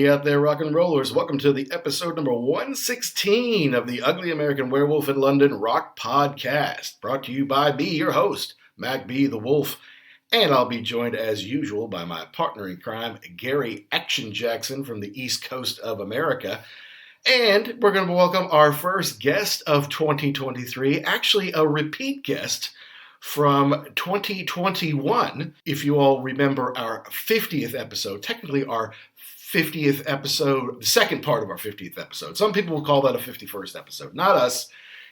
everybody out there, rock and rollers. Welcome to the episode number 116 of the Ugly American Werewolf in London Rock Podcast, brought to you by me, your host, Mac B. the Wolf. And I'll be joined as usual by my partner in crime, Gary Action Jackson from the East Coast of America. And we're going to welcome our first guest of 2023, actually a repeat guest from 2021. If you all remember our 50th episode, technically our 50th episode, the second part of our 50th episode. Some people will call that a 51st episode. Not us.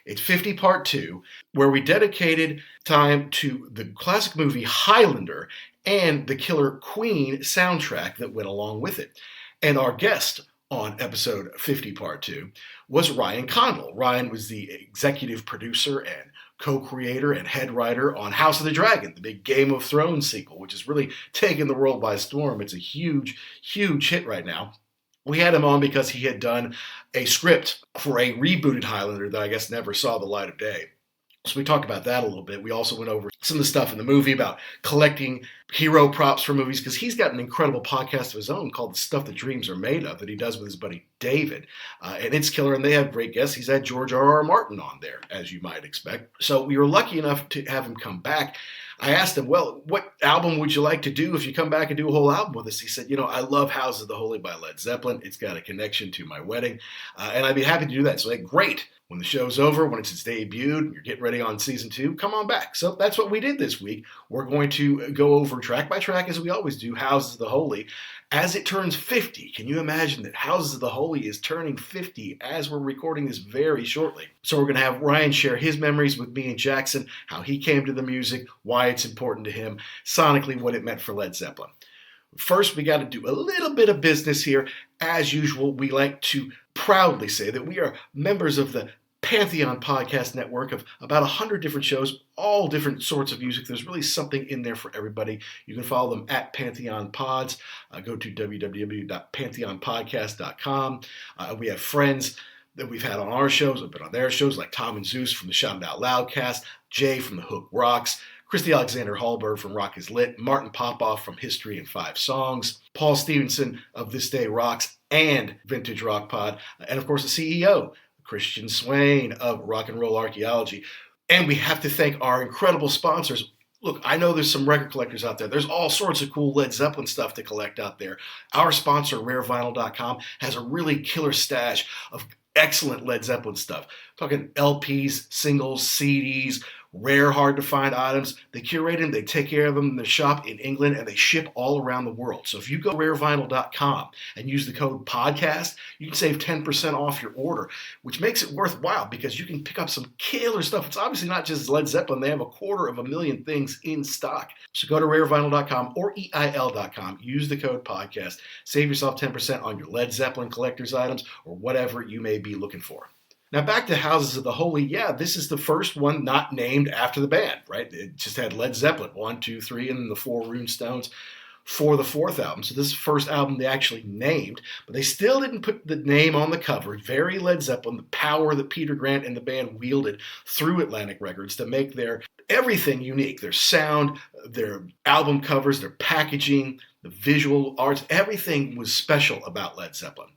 It's 50 part 2, where we dedicated time to the classic movie Highlander and the Killer Queen soundtrack that went along with it. And our guest on episode 50 part 2 was Ryan Condal. Ryan was the executive producer and co-creator and head writer on House of the Dragon, the big Game of Thrones sequel, which has really taken the world by storm. It's a huge, huge hit right now. We had him on because he had done a script for a rebooted Highlander that I guess never saw the light of day. So we talked about that a little bit. We also went over some of the stuff in the movie about collecting hero props for movies, because he's got an incredible podcast of his own called The Stuff That Dreams Are Made Of that he does with his buddy David. And it's killer, and they have great guests. He's had George R.R. Martin on there, as you might expect. So we were lucky enough to have him come back. I asked him, well, what album would you like to do if you come back and do a whole album with us? He said, I love Houses of the Holy by Led Zeppelin. It's got a connection to my wedding, and I'd be happy to do that. So I said, great. When the show's over, when it's debuted, and you're getting ready on season 2, come on back. So that's what we did this week. We're going to go over track by track, as we always do, Houses of the Holy, as it turns 50. Can you imagine that Houses of the Holy is turning 50 as we're recording this very shortly? So we're going to have Ryan share his memories with me and Jackson, how he came to the music, why it's important to him, sonically what it meant for Led Zeppelin. First, we got to do a little bit of business here. As usual, we like to proudly say that we are members of the Pantheon Podcast Network of about 100 different shows, all different sorts of music. There's really something in there for everybody. You can follow them at Pantheon Pods. Go to www.pantheonpodcast.com. We have friends that we've had on our shows, have been on their shows, like Tom and Zeus from the Shout It Out Loud cast, Jay from The Hook Rocks, Christy Alexander Hallberg from Rock is Lit, Martin Popoff from History in 5 Songs, Paul Stevenson of This Day Rocks and Vintage Rock Pod, and of course the CEO, Christian Swain of Rock and Roll Archaeology. And we have to thank our incredible sponsors. Look, I know there's some record collectors out there. There's all sorts of cool Led Zeppelin stuff to collect out there. Our sponsor, rarevinyl.com, has a really killer stash of excellent Led Zeppelin stuff. Talking LPs, singles, CDs, rare, hard-to-find items. They curate them, they take care of them in the shop in England, and they ship all around the world. So if you go to rarevinyl.com and use the code PODCAST, you can save 10% off your order, which makes it worthwhile because you can pick up some killer stuff. It's obviously not just Led Zeppelin. They have 250,000 things in stock. So go to rarevinyl.com or EIL.com. Use the code PODCAST. Save yourself 10% on your Led Zeppelin collector's items or whatever you may be looking for. Now back to Houses of the Holy. Yeah, this is the first one not named after the band, right? It just had Led Zeppelin 1, 2, 3, and then the 4 Runestones for the 4th album. So this is the first album they actually named, but they still didn't put the name on the cover. Very Led Zeppelin, the power that Peter Grant and the band wielded through Atlantic Records to make their everything unique. Their sound, their album covers, their packaging, the visual arts, everything was special about Led Zeppelin.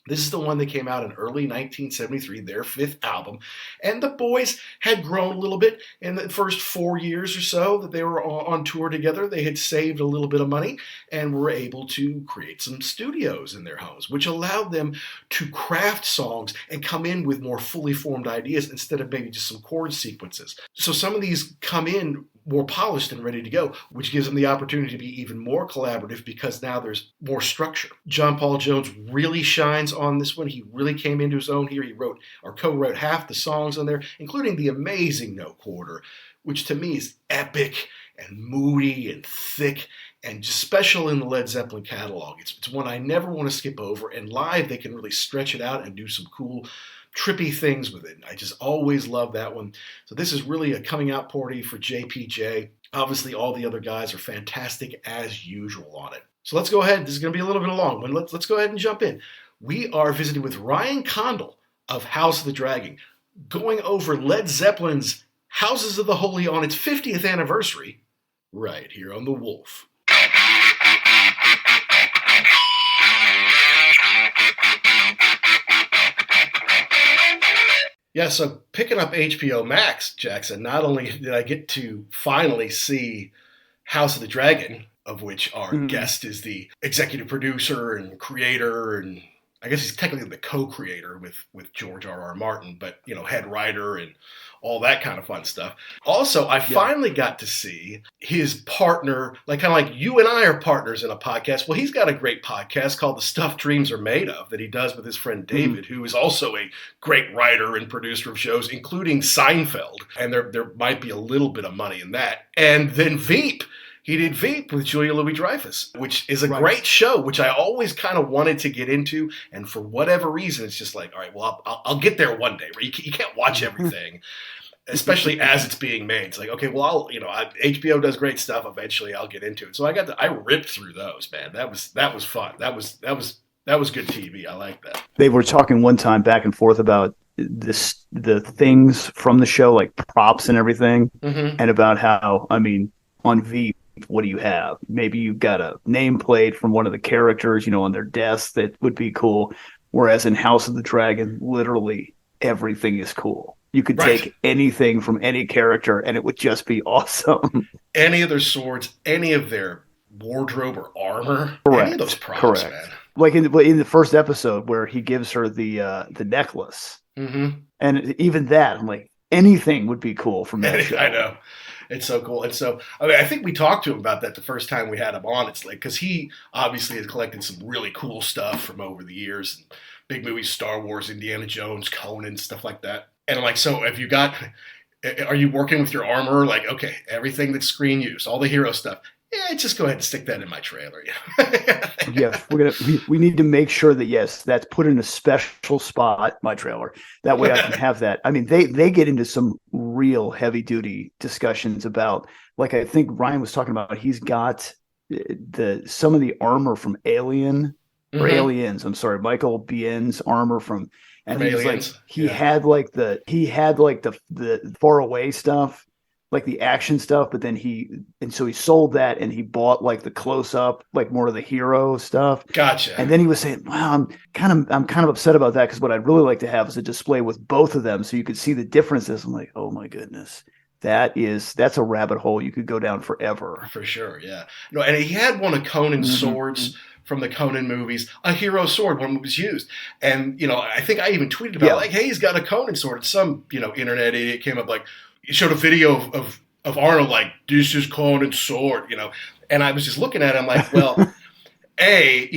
This is the one that came out in early 1973, their 5th album. And the boys had grown a little bit in the first 4 years or so that they were on tour together. They had saved a little bit of money and were able to create some studios in their homes, which allowed them to craft songs and come in with more fully formed ideas instead of maybe just some chord sequences. So some of these come in more polished and ready to go, which gives them the opportunity to be even more collaborative because now there's more structure. John Paul Jones really shines on this one. He really came into his own here. He wrote or co-wrote half the songs on there, including the amazing No Quarter, which to me is epic and moody and thick and just special in the Led Zeppelin catalog. It's one I never want to skip over, and live they can really stretch it out and do some cool trippy things with it. I just always love that one. So this is really a coming out party for JPJ. Obviously, all the other guys are fantastic as usual on it. So let's go ahead. This is going to be a little bit long, but let's go ahead and jump in. We are visiting with Ryan Condal of House of the Dragon, going over Led Zeppelin's Houses of the Holy on its 50th anniversary, right here on The Wolf. Yeah, so picking up HBO Max, Jackson, not only did I get to finally see House of the Dragon, of which our Mhm. guest is the executive producer and creator, and I guess he's technically the co-creator with George R. R. Martin, but head writer and all that kind of fun stuff. Also, I Yeah. finally got to see his partner, like kind of like you and I are partners in a podcast. Well, he's got a great podcast called The Stuff Dreams Are Made Of that he does with his friend Mhm. David, who is also a great writer and producer of shows, including Seinfeld. And there might be a little bit of money in that. And then Veep. He did Veep with Julia Louis-Dreyfus, which is a great Right. show, which I always kind of wanted to get into. And for whatever reason, it's just like, all right, well, I'll get there one day. Where you can't watch everything, especially as it's being made. It's like, okay, well, HBO does great stuff. Eventually, I'll get into it. So I ripped through those, man. That was fun. That was good TV. I like that. They were talking one time back and forth about the things from the show, like props and everything, Mm-hmm. and about how, I mean, on Veep, what do you have? Maybe you've got a nameplate from one of the characters, on their desk that would be cool. Whereas in House of the Dragon, literally everything is cool. You could Right. take anything from any character and it would just be awesome. Any of their swords, any of their wardrobe or armor, any of those Correct. props, man. Correct. Like in the first episode where he gives her the necklace, Mm-hmm. and even that, I'm like, anything would be cool from that show. I know. It's so cool. And so, I mean, I think we talked to him about that the first time we had him on. It's like, because he obviously has collected some really cool stuff from over the years. Big movies, Star Wars, Indiana Jones, Conan, stuff like that. And like, so are you working with your armor? Like, okay, everything that's screen use, all the hero stuff. Yeah, just go ahead and stick that in my trailer. Yeah, we need to make sure that, yes, that's put in a special spot, my trailer. That way I can have that. I mean, they get into some real heavy duty discussions about, like, I think Ryan was talking about, he's got some of the armor from Mm-hmm. Aliens, I'm sorry, Michael Bihn's armor and From he was like, Aliens. Yeah. he had like the far away stuff, like the action stuff, but then so he sold that and he bought like the close up, like more of the hero stuff. Gotcha. And then he was saying, "Wow, I'm kind of upset about that, because what I'd really like to have is a display with both of them so you could see the differences." I'm like, "Oh my goodness, that's a rabbit hole you could go down forever." For sure, yeah. No, and he had one of Conan's Mm-hmm. swords from the Conan movies, a hero sword when it was used. And, I think I even tweeted about it, Yeah. like, hey, he's got a Conan sword. And some, internet idiot came up like, he showed a video of Arnold like, this is Conan's sword. And I was just looking at him like, well, A,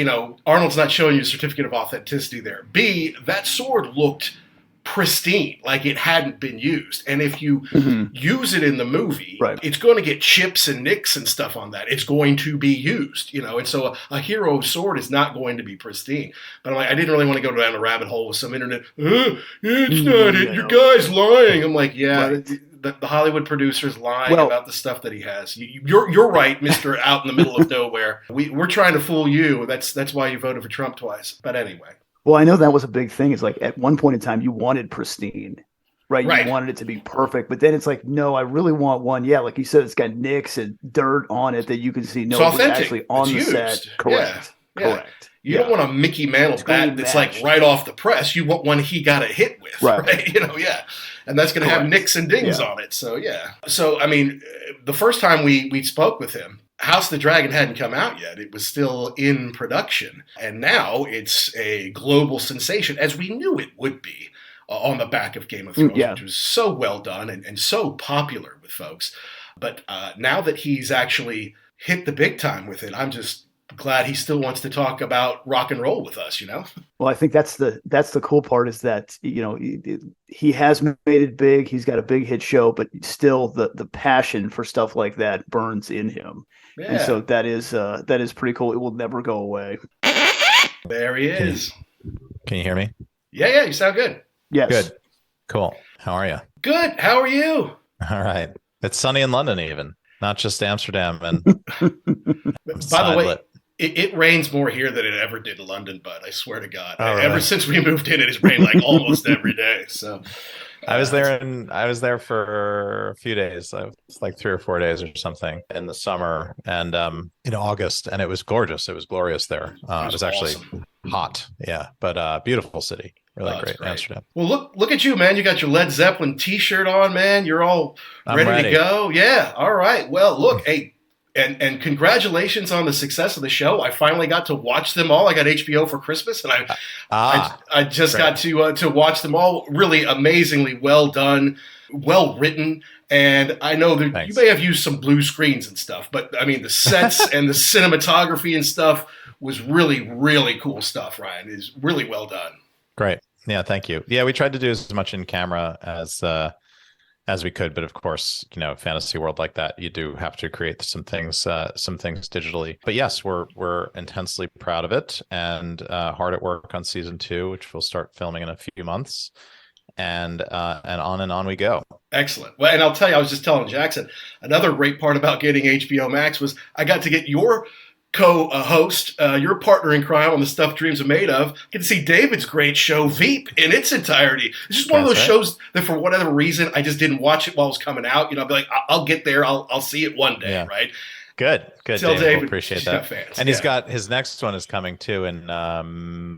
Arnold's not showing you a certificate of authenticity there. B, that sword looked pristine, like it hadn't been used. And if you Mm-hmm. use it in the movie, Right. it's going to get chips and nicks and stuff on that. It's going to be used. And so a hero sword is not going to be pristine. But I'm like, I didn't really want to go down a rabbit hole with some internet. It's not it. Your No. guy's lying. I'm like, yeah. Right. The Hollywood producer's lying Well, about the stuff that he has. You're right, Mister Out in the middle of nowhere. We're trying to fool you. That's why you voted for Trump twice. But anyway, well, I know that was a big thing. It's like at one point in time you wanted pristine, right? You right. wanted it to be perfect, but then it's like, no, I really want one. Yeah, like you said, it's got nicks and dirt on it that you can see. It's No, it was authentic. actually It's on the set. used. Yeah. Correct. Yeah. Correct. You don't Yeah. want a Mickey Mantle It's going to bat be that's like matched. right off the press. You want one he got a hit with, Right. right? Yeah. And that's going to have Correct. nicks and dings Yeah. on it. So, yeah. So, I mean, the first time we spoke with him, House of the Dragon hadn't come out yet. It was still in production. And now it's a global sensation, as we knew it would be on the back of Game of Thrones, Yeah. which was so well done and so popular with folks. But now that he's actually hit the big time with it, I'm just glad he still wants to talk about rock and roll with us. Well, I think that's the cool part, is that he has made it big. He's got a big hit show, but still the passion for stuff like that burns in him, and Yeah, so that is pretty cool. It will never go away. there he is. Can you hear me? Yeah, you sound good. Yes. Good. Cool. How are you? Good. How are you? All right. It's sunny in London, even not just Amsterdam and By the way, lit. it rains more here than it ever did in London, but I swear to God, Oh, ever really? since we moved in, it has rained like almost every day. So I was there for a few days. It's like 3 or 4 days or something in the summer and in August, and it was gorgeous. It was glorious there. It was actually awesome. hot. Yeah, but beautiful city. Really Oh, that's great great. Amsterdam. Well, look at you, man. You got your Led Zeppelin T-shirt on, man. You're all I'm ready to ready. go. Yeah. All right. Well, look, hey, and congratulations on the success of the show. I finally got to watch them all. I got HBO for Christmas, and I just great. got to watch them all. Really amazingly well done, well written. And I know that Thanks. you may have used some blue screens and stuff, but I mean the sets and the cinematography and stuff was really, really cool stuff. Ryan, it is really well done. Great. Yeah, thank you. Yeah, we tried to do as much in camera as we could, but of course, fantasy world like that, you do have to create some things digitally. But yes, we're intensely proud of it, and hard at work on season 2, which we'll start filming in a few months, and on we go. Excellent. Well, and I'll tell you, I was just telling Jackson, another great part about getting HBO Max was I got to get your co-host, your partner in crime on the Stuff Dreams Are Made Of. Get to see David's great show, Veep, in its entirety. It's just one of those shows that for whatever reason, I just didn't watch it while it was coming out. I'll be like, I'll get there. I'll see it one day, right? Good. Tell David, we'll appreciate that. Fans, and he's got his next one is coming too in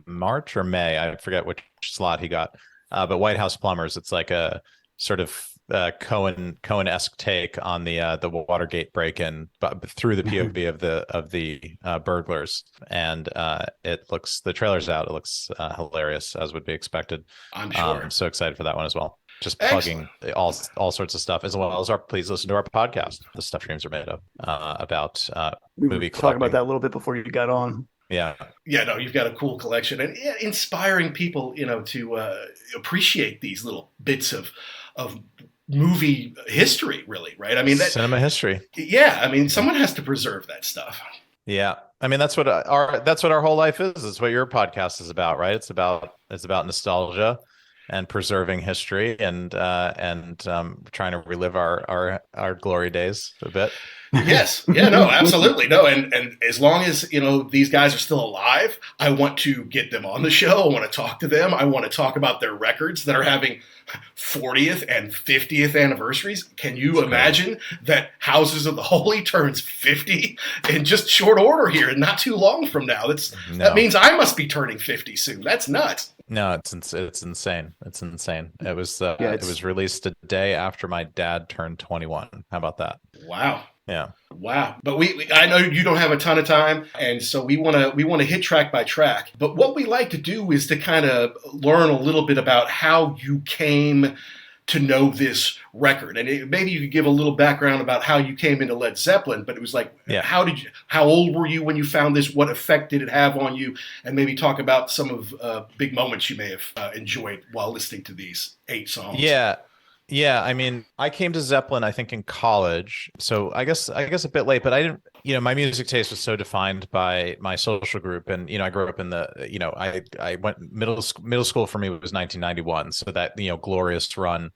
March or May. I forget which slot he got. But White House Plumbers, it's like a sort of Cohen-esque take on the Watergate break-in, but through the POV of the burglars, and the trailer's out. It looks hilarious, as would be expected. I'm sure. I'm so excited for that one as well. Just plugging all sorts of stuff, as well as please listen to our podcast, The Stuff Dreams Are Made Of, about movie. Talk about that a little bit before you got on. Yeah, no, you've got a cool collection, and inspiring people, to appreciate these little bits of movie history, really, right? I mean, cinema history. Yeah, I mean, someone has to preserve that stuff. Yeah, I mean that's what our whole life is. It's what your podcast is about, right? It's about nostalgia and preserving history, and trying to relive our glory days a bit. Yes. Yeah, no, absolutely. No. And as long as, these guys are still alive, I want to get them on the show. I want to talk to them. I want to talk about their records that are having 40th and 50th anniversaries. Can you imagine that Houses of the Holy turns 50 in just short order here and not too long from now? That means I must be turning 50 soon. That's nuts. No, it's insane. It's insane. It was released a day after my dad turned 21. How about that? Wow. Yeah. Wow. But I know you don't have a ton of time, and so we want to hit track by track. But what we like to do is to kind of learn a little bit about how you came to know this record. And maybe you could give a little background about how you came into Led Zeppelin, but it was like, how old were you when you found this? What effect did it have on you? And maybe talk about some of big moments you may have enjoyed while listening to these 8 songs. Yeah, I mean, I came to Zeppelin, I think, in college. So I guess a bit late, but I didn't, my music taste was so defined by my social group. And, I grew up in I went middle school for me was 1991. So that, glorious run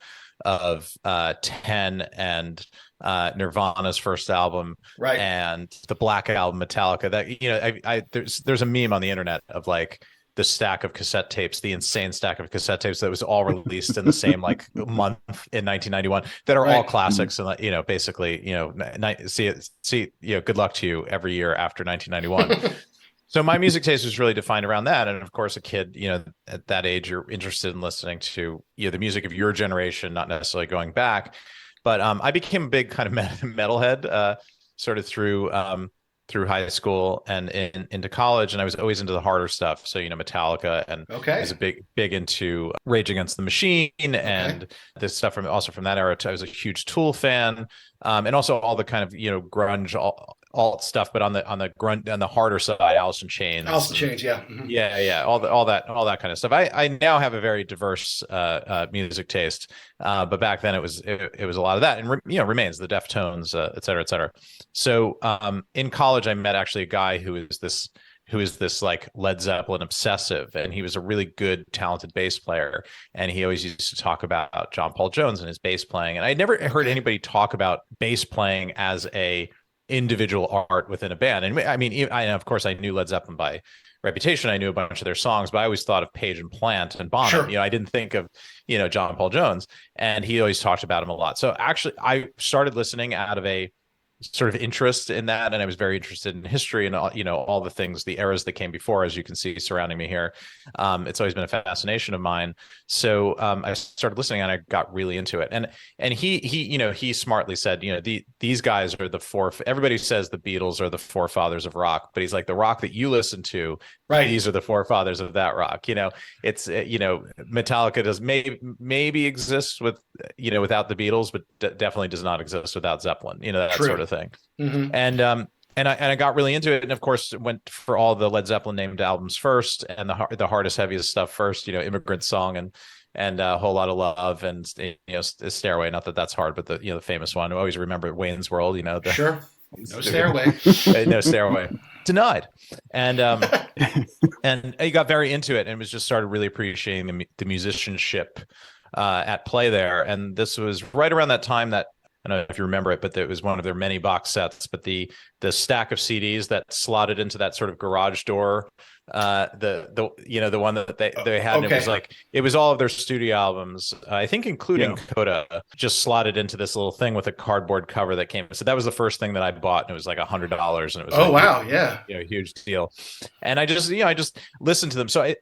of 10 and Nirvana's first album, right, and the Black Album, Metallica, that, there's a meme on the internet of like, the stack of cassette tapes, the insane stack of cassette tapes that was all released in the same month in 1991 that are all classics. And, basically, good luck to you every year after 1991. So my music taste was really defined around that. And of course, a kid, at that age, you're interested in listening to, the music of your generation, not necessarily going back. But I became a big kind of metalhead sort of through high school and into college, and I was always into the harder stuff. So Metallica, and I was a big into Rage Against the Machine and this stuff from that era. I was a huge Tool fan, and also all the kind of grunge alt stuff, but on the grunge on the harder side, Alice in Chains. Yeah. Mm-hmm. Yeah, all that kind of stuff. I now have a very diverse music taste, but back then it was a lot of that, and remains the Deftones, et cetera, et cetera. So in college, I met actually a guy who is this like Led Zeppelin obsessive, and he was a really good, talented bass player, and he always used to talk about John Paul Jones and his bass playing, and I'd never heard anybody talk about bass playing as a individual art within a band. And I mean, of course, I knew Led Zeppelin by reputation. I knew a bunch of their songs, but I always thought of Page and Plant and Bonham. Sure. I didn't think of, John Paul Jones, and he always talked about him a lot. So actually, I started listening out of a sort of interest in that, and I was very interested in history and all, all the things, the eras that came before, as you can see surrounding me here. It's always been a fascination of mine. So I started listening and I got really into it. And he smartly said, these guys are everybody says the Beatles are the forefathers of rock, but he's like, the rock that you listen to, right, these are the forefathers of that rock. It's Metallica does maybe exists without the Beatles, but definitely does not exist without Zeppelin, that True. Sort of thing. Mm-hmm. And I got really into it, and of course went for all the Led Zeppelin named albums first, and the hardest, heaviest stuff first. Immigrant Song and a Whole Lot of Love, and Stairway. Not that that's hard, but the famous one. I always remember Wayne's World. Sure. No Stairway. No Stairway. Denied. And and I got very into it, and was just started really appreciating the musicianship at play there. And this was right around that time that, I don't know if you remember it, but it was one of their many box sets. But the stack of CDs that slotted into that sort of garage door, the one that they had, and it was all of their studio albums, I think, including Coda, just slotted into this little thing with a cardboard cover that came. So that was the first thing that I bought, and it was like $100, and it was a huge deal. And I just listened to them. So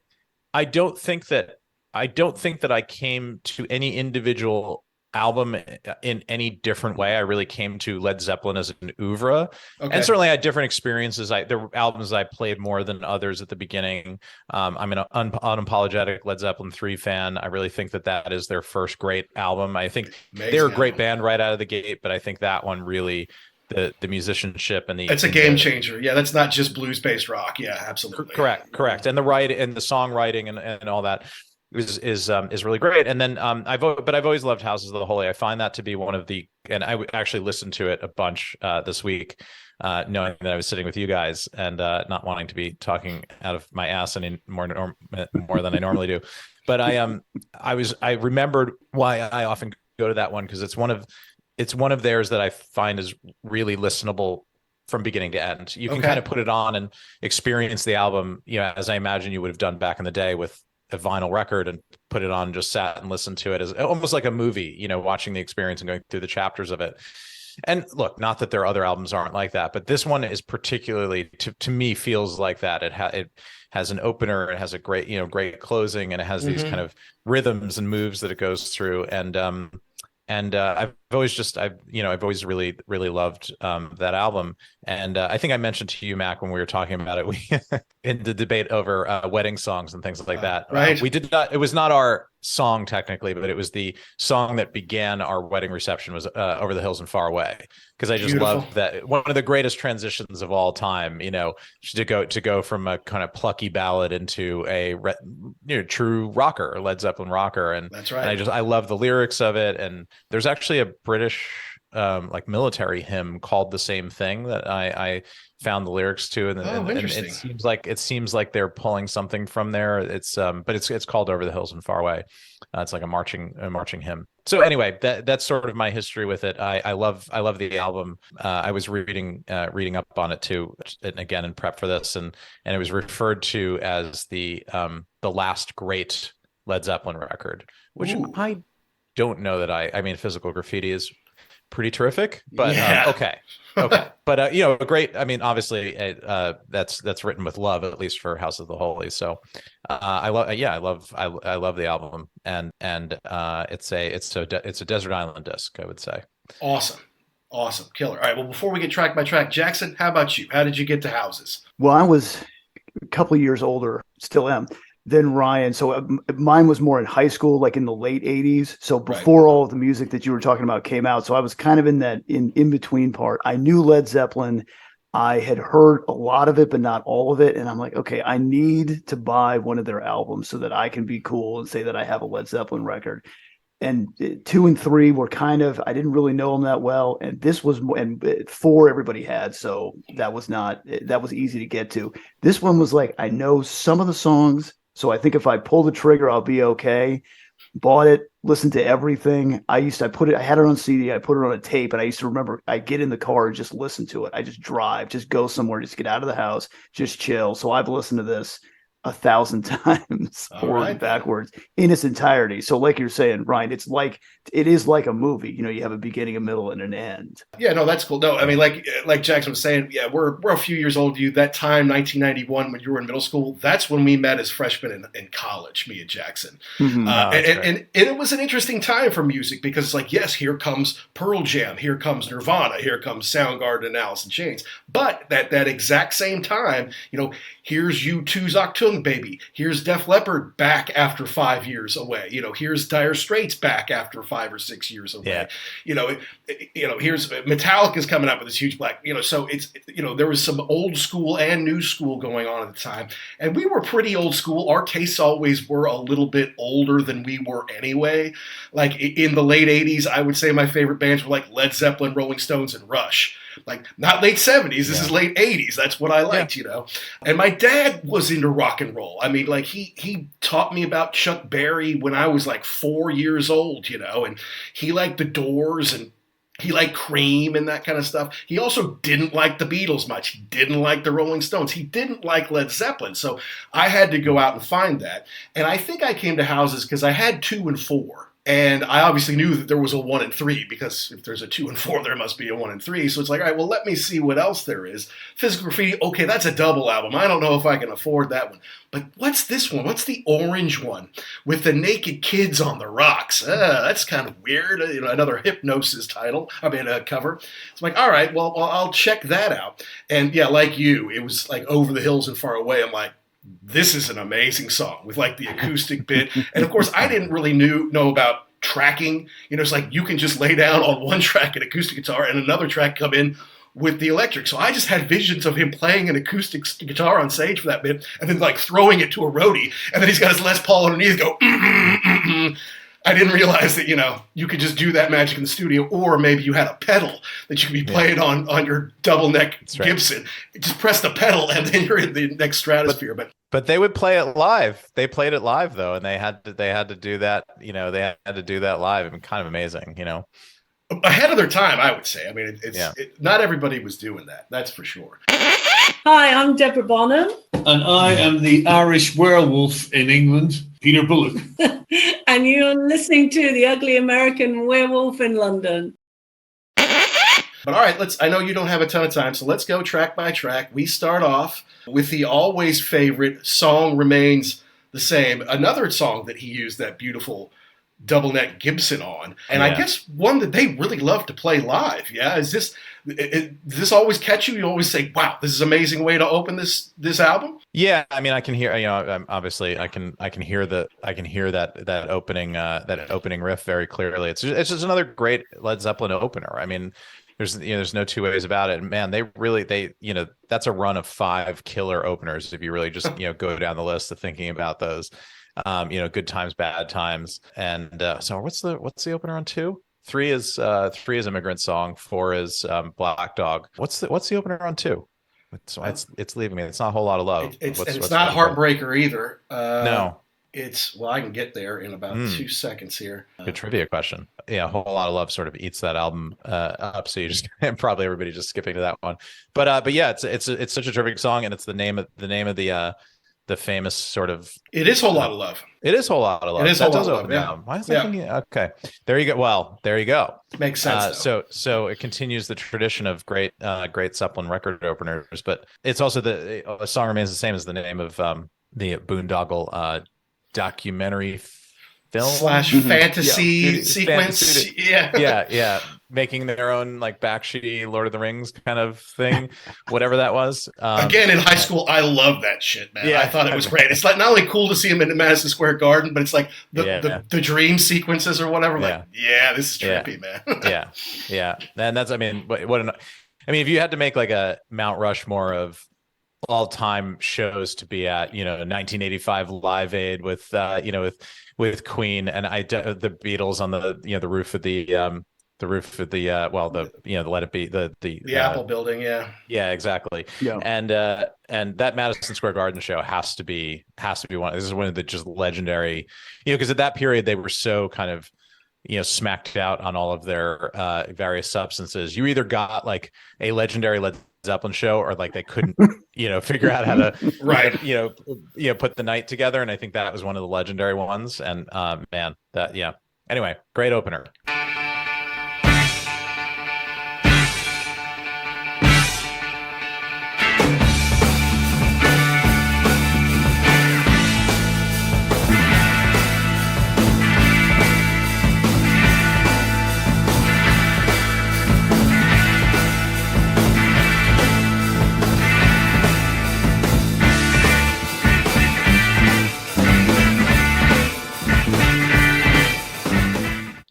I don't think that I came to any individual album in any different way. I really came to Led Zeppelin as an oeuvre, and certainly I had different experiences. There were albums I played more than others at the beginning. I'm an unapologetic Led Zeppelin III fan. I really think that is their first great album. I think they're a great band right out of the gate, but I think that one really, the musicianship and it's a game changer. Yeah, that's not just blues based rock. Yeah, absolutely. Correct. And the songwriting and all that is really great. And then I've always loved Houses of the Holy. I find that to be one of the, and I actually listened to it a bunch this week, knowing that I was sitting with you guys and not wanting to be talking out of my ass any more than I normally do. But I remembered why I often go to that one, because it's one of theirs that I find is really listenable from beginning to end. You can kind of put it on and experience the album, as I imagine you would have done back in the day with a vinyl record, and put it on, just sat and listened to it as almost like a movie, watching the experience and going through the chapters of it. And look, not that their other albums aren't like that, but this one is particularly, to me, feels like that. It has an opener, it has a great, great closing, and it has these kind of rhythms and moves that it goes through. And I've always really, really loved that album. And I think I mentioned to you, Mac, when we were talking about it, we in the debate over wedding songs and things like that. Right. We did not. It was not our song technically, but it was the song that began our wedding reception. Was "Over the Hills and Far Away," because I just loved that. One of the greatest transitions of all time. To go from a kind of plucky ballad into a true rocker, Led Zeppelin rocker. And that's right. And I love the lyrics of it. And there's actually a British military hymn called the same thing that I found the lyrics to, and it seems like they're pulling something from there. But it's called "Over the Hills and Far Away." It's like a marching hymn. So anyway, that's sort of my history with it. I love the album. I was reading up on it too, and again in prep for this, and it was referred to as the last great Led Zeppelin record, which I don't know that I mean, Physical Graffiti is pretty terrific, but okay. But a great, I mean, obviously that's written with love, at least for House of the Holy. So I love the album, and it's a desert island disc, I would say. Awesome, killer. All right, well, before we get track by track, Jackson, how about you? How did you get to Houses? Well, I was a couple of years older, still am, than Ryan. So mine was more in high school, like in the late 80s. So before all of the music that you were talking about came out. So I was kind of in that in between part. I knew Led Zeppelin. I had heard a lot of it, but not all of it. And I'm like, okay, I need to buy one of their albums so that I can be cool and say that I have a Led Zeppelin record. And 2 and 3 were kind of, I didn't really know them that well. And this was, and 4 everybody had. So that was easy to get to. This one was like, I know some of the songs. So I think if I pull the trigger, I'll be okay. Bought it, listened to everything. I had it on CD. I put it on a tape, and I used to remember I get in the car and just listen to it. I just drive, just go somewhere, just get out of the house, just chill. So I've listened to this 1,000 times forward and backwards in its entirety. So like you're saying, Ryan, it is like a movie. You have a beginning, a middle, and an end. Yeah, no, that's cool. No, I mean, like Jackson was saying, yeah, we're a few years old. You that time, 1991, when you were in middle school, that's when we met as freshmen in college, me and Jackson. Mm-hmm. And it was an interesting time for music because it's like, yes, here comes Pearl Jam, here comes Nirvana, here comes Soundgarden and Alice in Chains. But that exact same time, here's U2's Achtung Baby. Here's Def Leppard back after 5 years away. Here's Dire Straits back after 5 or 6 years away. Yeah. Here's Metallica's coming up with this huge black. So it's there was some old school and new school going on at the time, and we were pretty old school. Our tastes always were a little bit older than we were anyway. Like in the late '80s, I would say my favorite bands were like Led Zeppelin, Rolling Stones, and Rush. Like not late 70s, this is late 80s. That's what I liked, And my dad was into rock and roll. I mean, like he taught me about Chuck Berry when I was like 4 years old, and he liked the Doors and he liked Cream and that kind of stuff. He also didn't like the Beatles much. He didn't like the Rolling Stones. He didn't like Led Zeppelin. So I had to go out and find that. And I think I came to houses because I had 2 and 4. And I obviously knew that there was a 1 and 3 because if there's a 2 and 4, there must be a 1 and 3. So it's like, all right, well, let me see what else there is. Physical Graffiti, okay, that's a double album. I don't know if I can afford that one. But what's this one? What's the orange one with the naked kids on the rocks? That's kind of weird. Another Hypnosis cover. It's like, all right, well, I'll check that out. And yeah, like you, it was like Over the Hills and Far Away. I'm like, this is an amazing song with like the acoustic bit. And of course, I didn't really know about tracking. It's like you can just lay down on one track an acoustic guitar and another track come in with the electric. So I just had visions of him playing an acoustic guitar on stage for that bit and then like throwing it to a roadie. And then he's got his Les Paul underneath go, I didn't realize that, you could just do that magic in the studio, or maybe you had a pedal that you could be playing on your double neck Gibson. Just press the pedal and then you're in the next stratosphere. But they would play it live. They played it live though, and they had to do that. They had to do that live. It's kind of amazing, Ahead of their time, I would say. I mean, not everybody was doing that. That's for sure. Hi, I'm Deborah Bonham. And I am the Irish werewolf in England, Peter Bullock. And you're listening to the Ugly American Werewolf in London. But all right, I know you don't have a ton of time, so let's go track by track. We start off with the always favorite Song Remains the Same, another song that he used that beautiful double neck Gibson on. And I guess one that they really love to play live. Yeah. Does this always catch you? You always say, wow, this is an amazing way to open this album. Yeah. I mean, I can hear, obviously I can hear that opening riff very clearly. It's just another great Led Zeppelin opener. I mean, there's no two ways about it. And man, that's a run of 5 killer openers. If you really just, go down the list of thinking about those. Good Times, Bad Times, and so what's the opener on 2? 3 is Immigrant Song. 4 is Black Dog. What's the opener on 2? It's leaving me. It's not a whole lot of love. It's not Heartbreaker either. No. I can get there in about 2 seconds here. Good trivia question. Yeah, a whole lot of love sort of eats that album up. So you just probably everybody just skipping to that one. But yeah, it's such a terrific song, and it's the name of the famous sort of. It is Whole Lot of Love. It is Whole Lot of Love. It is Whole Lot of Love. Yeah. Why is that thinking? Okay, there you go. Well, there you go. Makes sense. So it continues the tradition of great Zeppelin record openers, but it's also the Song Remains the Same as the name of the Boondoggle documentary film / fantasy sequence. Yeah. Making their own like Bakshi Lord of the Rings kind of thing, whatever that was. Again, in high school, I love that shit, man. Yeah, I thought it was great. It's like not only cool to see him in Madison Square Garden, but it's like the dream sequences or whatever. Like, this is trippy, man. yeah. And that's, I mean, if you had to make like a Mount Rushmore of all-time shows to be at, 1985 Live Aid with Queen and the Beatles on the roof of the roof of the Let It Be the Apple building, yeah, exactly, and that Madison Square Garden show has to be one. This is one of the just legendary, because at that period they were so kind of smacked out on all of their various substances. You either got like a legendary Led Zeppelin show, or like they couldn't, figure out how to Right. put the night together. And I think that was one of the legendary ones. And man, anyway, great opener.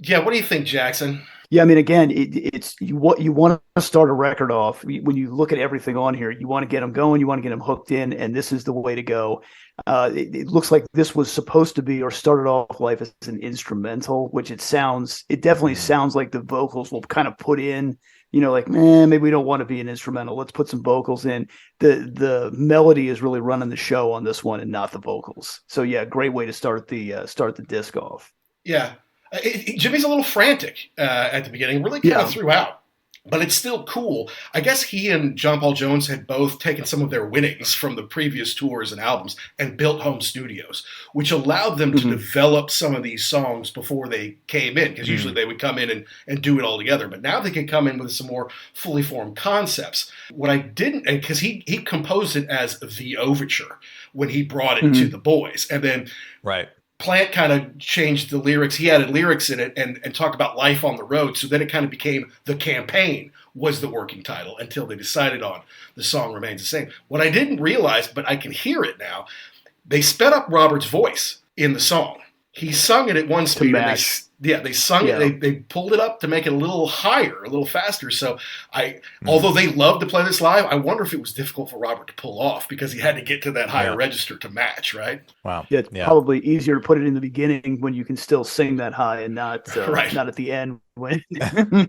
Yeah, what do you think, Jackson? Yeah, I mean, again, it's you want to start a record off. When you look at everything on here, you want to get them going, you want to get them hooked in, and this is the way to go. It looks like this was supposed to be, or started off life as an instrumental, which it definitely sounds like the vocals will kind of put in, like, maybe we don't want to be an instrumental. Let's put some vocals in. The melody is really running the show on this one, and not the vocals. So yeah, great way to start the disc off. Yeah. Jimmy's a little frantic at the beginning, really kind of throughout, but it's still cool. I guess he and John Paul Jones had both taken some of their winnings from the previous tours and albums and built home studios, which allowed them to develop some of these songs before they came in, because usually they would come in and do it all together. But now they can come in with some more fully formed concepts. What I didn't, because he composed it as the overture when he brought it to the boys, and then Plant kind of changed the lyrics. He added lyrics in it and talked about life on the road. So then it kind of became The Campaign was the working title until they decided on The Song Remains the Same. What I didn't realize, but I can hear it now, they sped up Robert's voice in the song. He sung it at one speed. They sung it. They pulled it up to make it a little higher, a little faster. So although they love to play this live, I wonder if it was difficult for Robert to pull off, because he had to get to that higher register to match, right? Wow. Yeah, it's probably easier to put it in the beginning when you can still sing that high, and not at the end when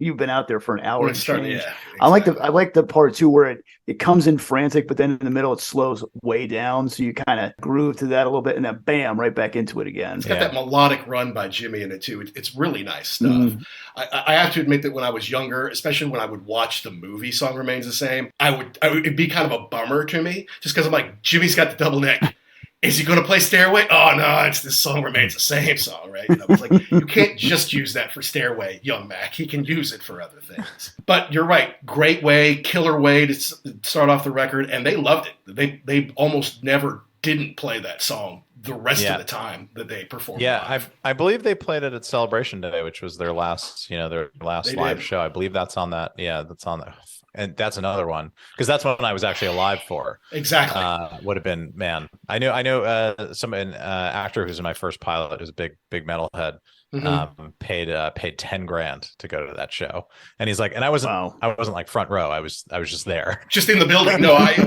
you've been out there for an hour. Exactly. I like the part too where it comes in frantic, but then in the middle it slows way down, so you kind of groove to that a little bit, and then bam, right back into it again. It's got that melodic run by Jimmy in it too. It's really nice stuff. I have to admit that when I was younger, especially when I would watch the movie Song Remains the Same, it'd be kind of a bummer to me, just because I'm like, Jimmy's got the double neck. Is he going to play Stairway? Oh, no, it's This Song Remains the Same song, right? And I was like, you can't just use that for Stairway, young Mac. He can use it for other things. But you're right. Great way, killer way to start off the record. And they loved it. They almost never didn't play that song the rest of the time that they performed. Yeah, I believe they played it at Celebration Day, which was their last live show. I believe that's on that. Yeah, that's on there. And that's another one, because that's one I was actually alive for. Exactly. Would have been, man. I know an actor who's in my first pilot, who's a big metalhead, paid $10,000 to go to that show, and he's like, and I wasn't like front row. I was just there, just in the building. No, I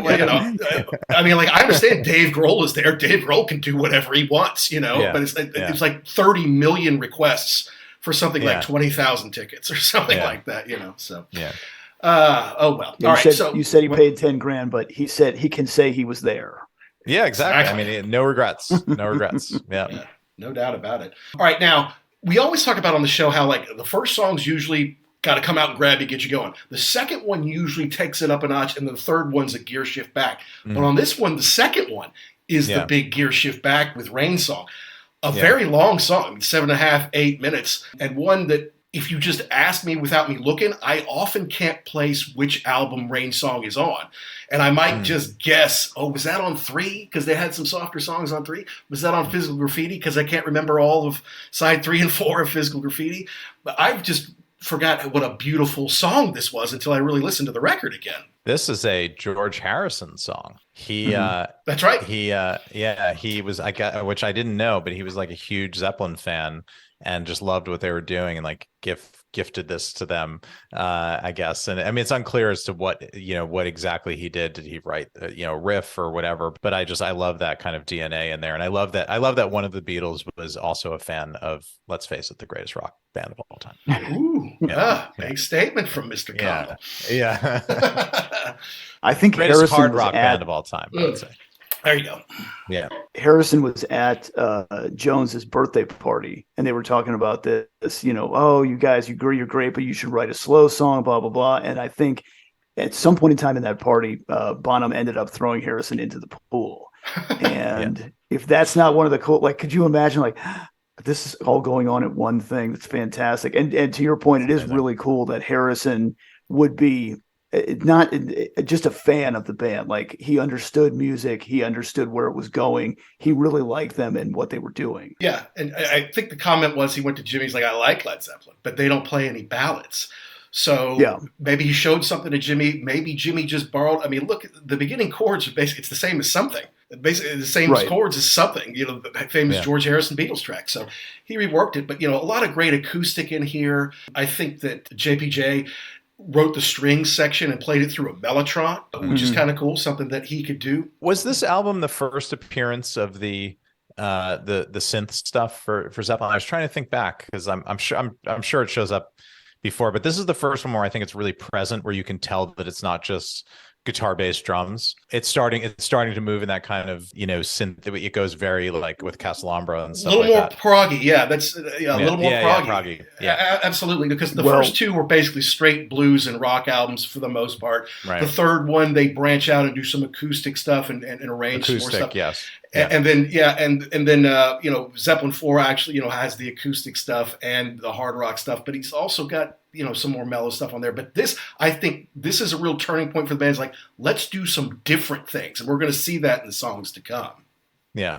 mean, like, I understand Dave Grohl is there. Dave Grohl can do whatever he wants, but it's like 30 million requests for something like 20,000 tickets or something like that, So yeah. Oh well. All right. You said he paid $10,000, but he said he can say he was there. Yeah, exactly. I mean, no regrets. No regrets. Yeah, no doubt about it. All right, now we always talk about on the show how, like, the first song's usually got to come out and grab you, get you going. The second one usually takes it up a notch, and the third one's a gear shift back. But on this one, the second one is the big gear shift back with Rain Song. A very long song, 7.5, 8 minutes, and one that, if you just ask me without me looking, I often can't place which album Rain Song is on. And I might just guess, was that on 3? Because they had some softer songs on 3. Was that on Physical Graffiti? Because I can't remember all of side 3 and 4 of Physical Graffiti. But I've just forgot what a beautiful song this was until I really listened to the record again. This is a George Harrison song. That's right. He was, which I didn't know, but he was like a huge Zeppelin fan and just loved what they were doing, and like gifted this to them, I guess. And I mean, it's unclear as to what exactly he did. Did he write riff or whatever? But I love that kind of DNA in there, and I love that one of the Beatles was also a fan of, let's face it, the greatest rock band of all time. Ooh, big statement from Mr. Condal. Yeah. I think greatest Harrison hard rock band of all time, I would say. There you go. Yeah. Harrison was at Jones's birthday party, and they were talking about this. Oh, you guys, you're great, but you should write a slow song, blah blah blah. And I think at some point in time in that party, Bonham ended up throwing Harrison into the pool. And if that's not one of the cool, like, could you imagine, like, this is all going on at one thing? That's fantastic. And to your point, it is really cool that Harrison would be not just a fan of the band. Like, he understood music, he understood where it was going, he really liked them and what they were doing. Yeah, and I think the comment was he went to Jimmy's like, I like Led Zeppelin, but they don't play any ballads. So maybe he showed something to Jimmy. Maybe Jimmy just borrowed. I mean, look, the beginning chords are basically, it's the same as Something. Basically the same chords as Something, the famous George Harrison Beatles track. So he reworked it, but a lot of great acoustic in here. I think that JPJ wrote the strings section and played it through a mellotron, which is kind of cool, something that he could do. Was this album the first appearance of the synth stuff for Zeppelin? I was trying to think back because I'm sure it shows up before, but this is the first one where I think it's really present, where you can tell that it's not just guitar, bass, drums. It's starting to move in that kind of synth. It goes very like with Castellambra and stuff. A little like more that. proggy, that's a little more proggy. Yeah, absolutely. Because the first two were basically straight blues and rock albums for the most part. Right. The third one, they branch out and do some acoustic stuff and arrange more stuff. Yes. Yeah. And then Zeppelin IV actually has the acoustic stuff and the hard rock stuff, but he's also got some more mellow stuff on there. But I think this is a real turning point for the band. It's like, let's do some different things, and we're going to see that in the songs to come. Yeah.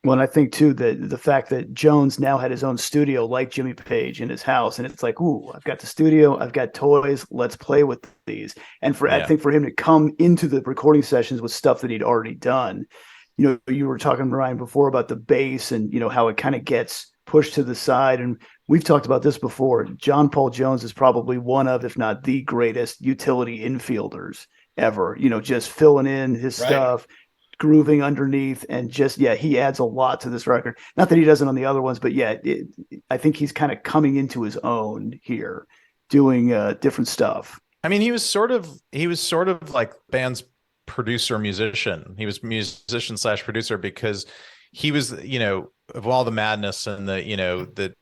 Well, and I think too that the fact that Jones now had his own studio like Jimmy Page in his house, and it's like, ooh, I've got the studio, I've got toys, let's play with these. And I think for him to come into the recording sessions with stuff that he'd already done. You were talking, Ryan, before about the bass and, how it kind of gets pushed to the side. And we've talked about this before. John Paul Jones is probably one of, if not the greatest utility infielders ever, just filling in his stuff, grooving underneath, and just, he adds a lot to this record. Not that he doesn't on the other ones, but I think he's kind of coming into his own here, doing different stuff. I mean, he was sort of like band's producer musician. He was musician / producer because he was, of all the madness and the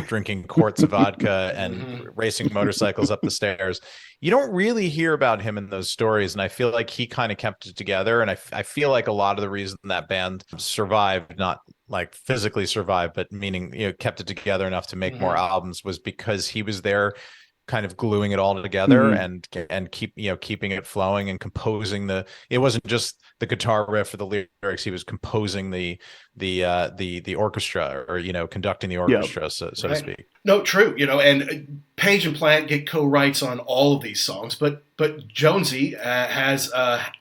drinking quarts of vodka and racing motorcycles up the stairs, you don't really hear about him in those stories. And I feel like he kind of kept it together. And I feel like a lot of the reason that band survived, not like physically survived, but meaning, kept it together enough to make more albums, was because he was there kind of gluing it all together and keeping it flowing and composing it wasn't just the guitar riff or the lyrics. He was composing the orchestra, or conducting the orchestra, so to speak. No, true. And Page and Plant get co-writes on all of these songs, but Jonesy has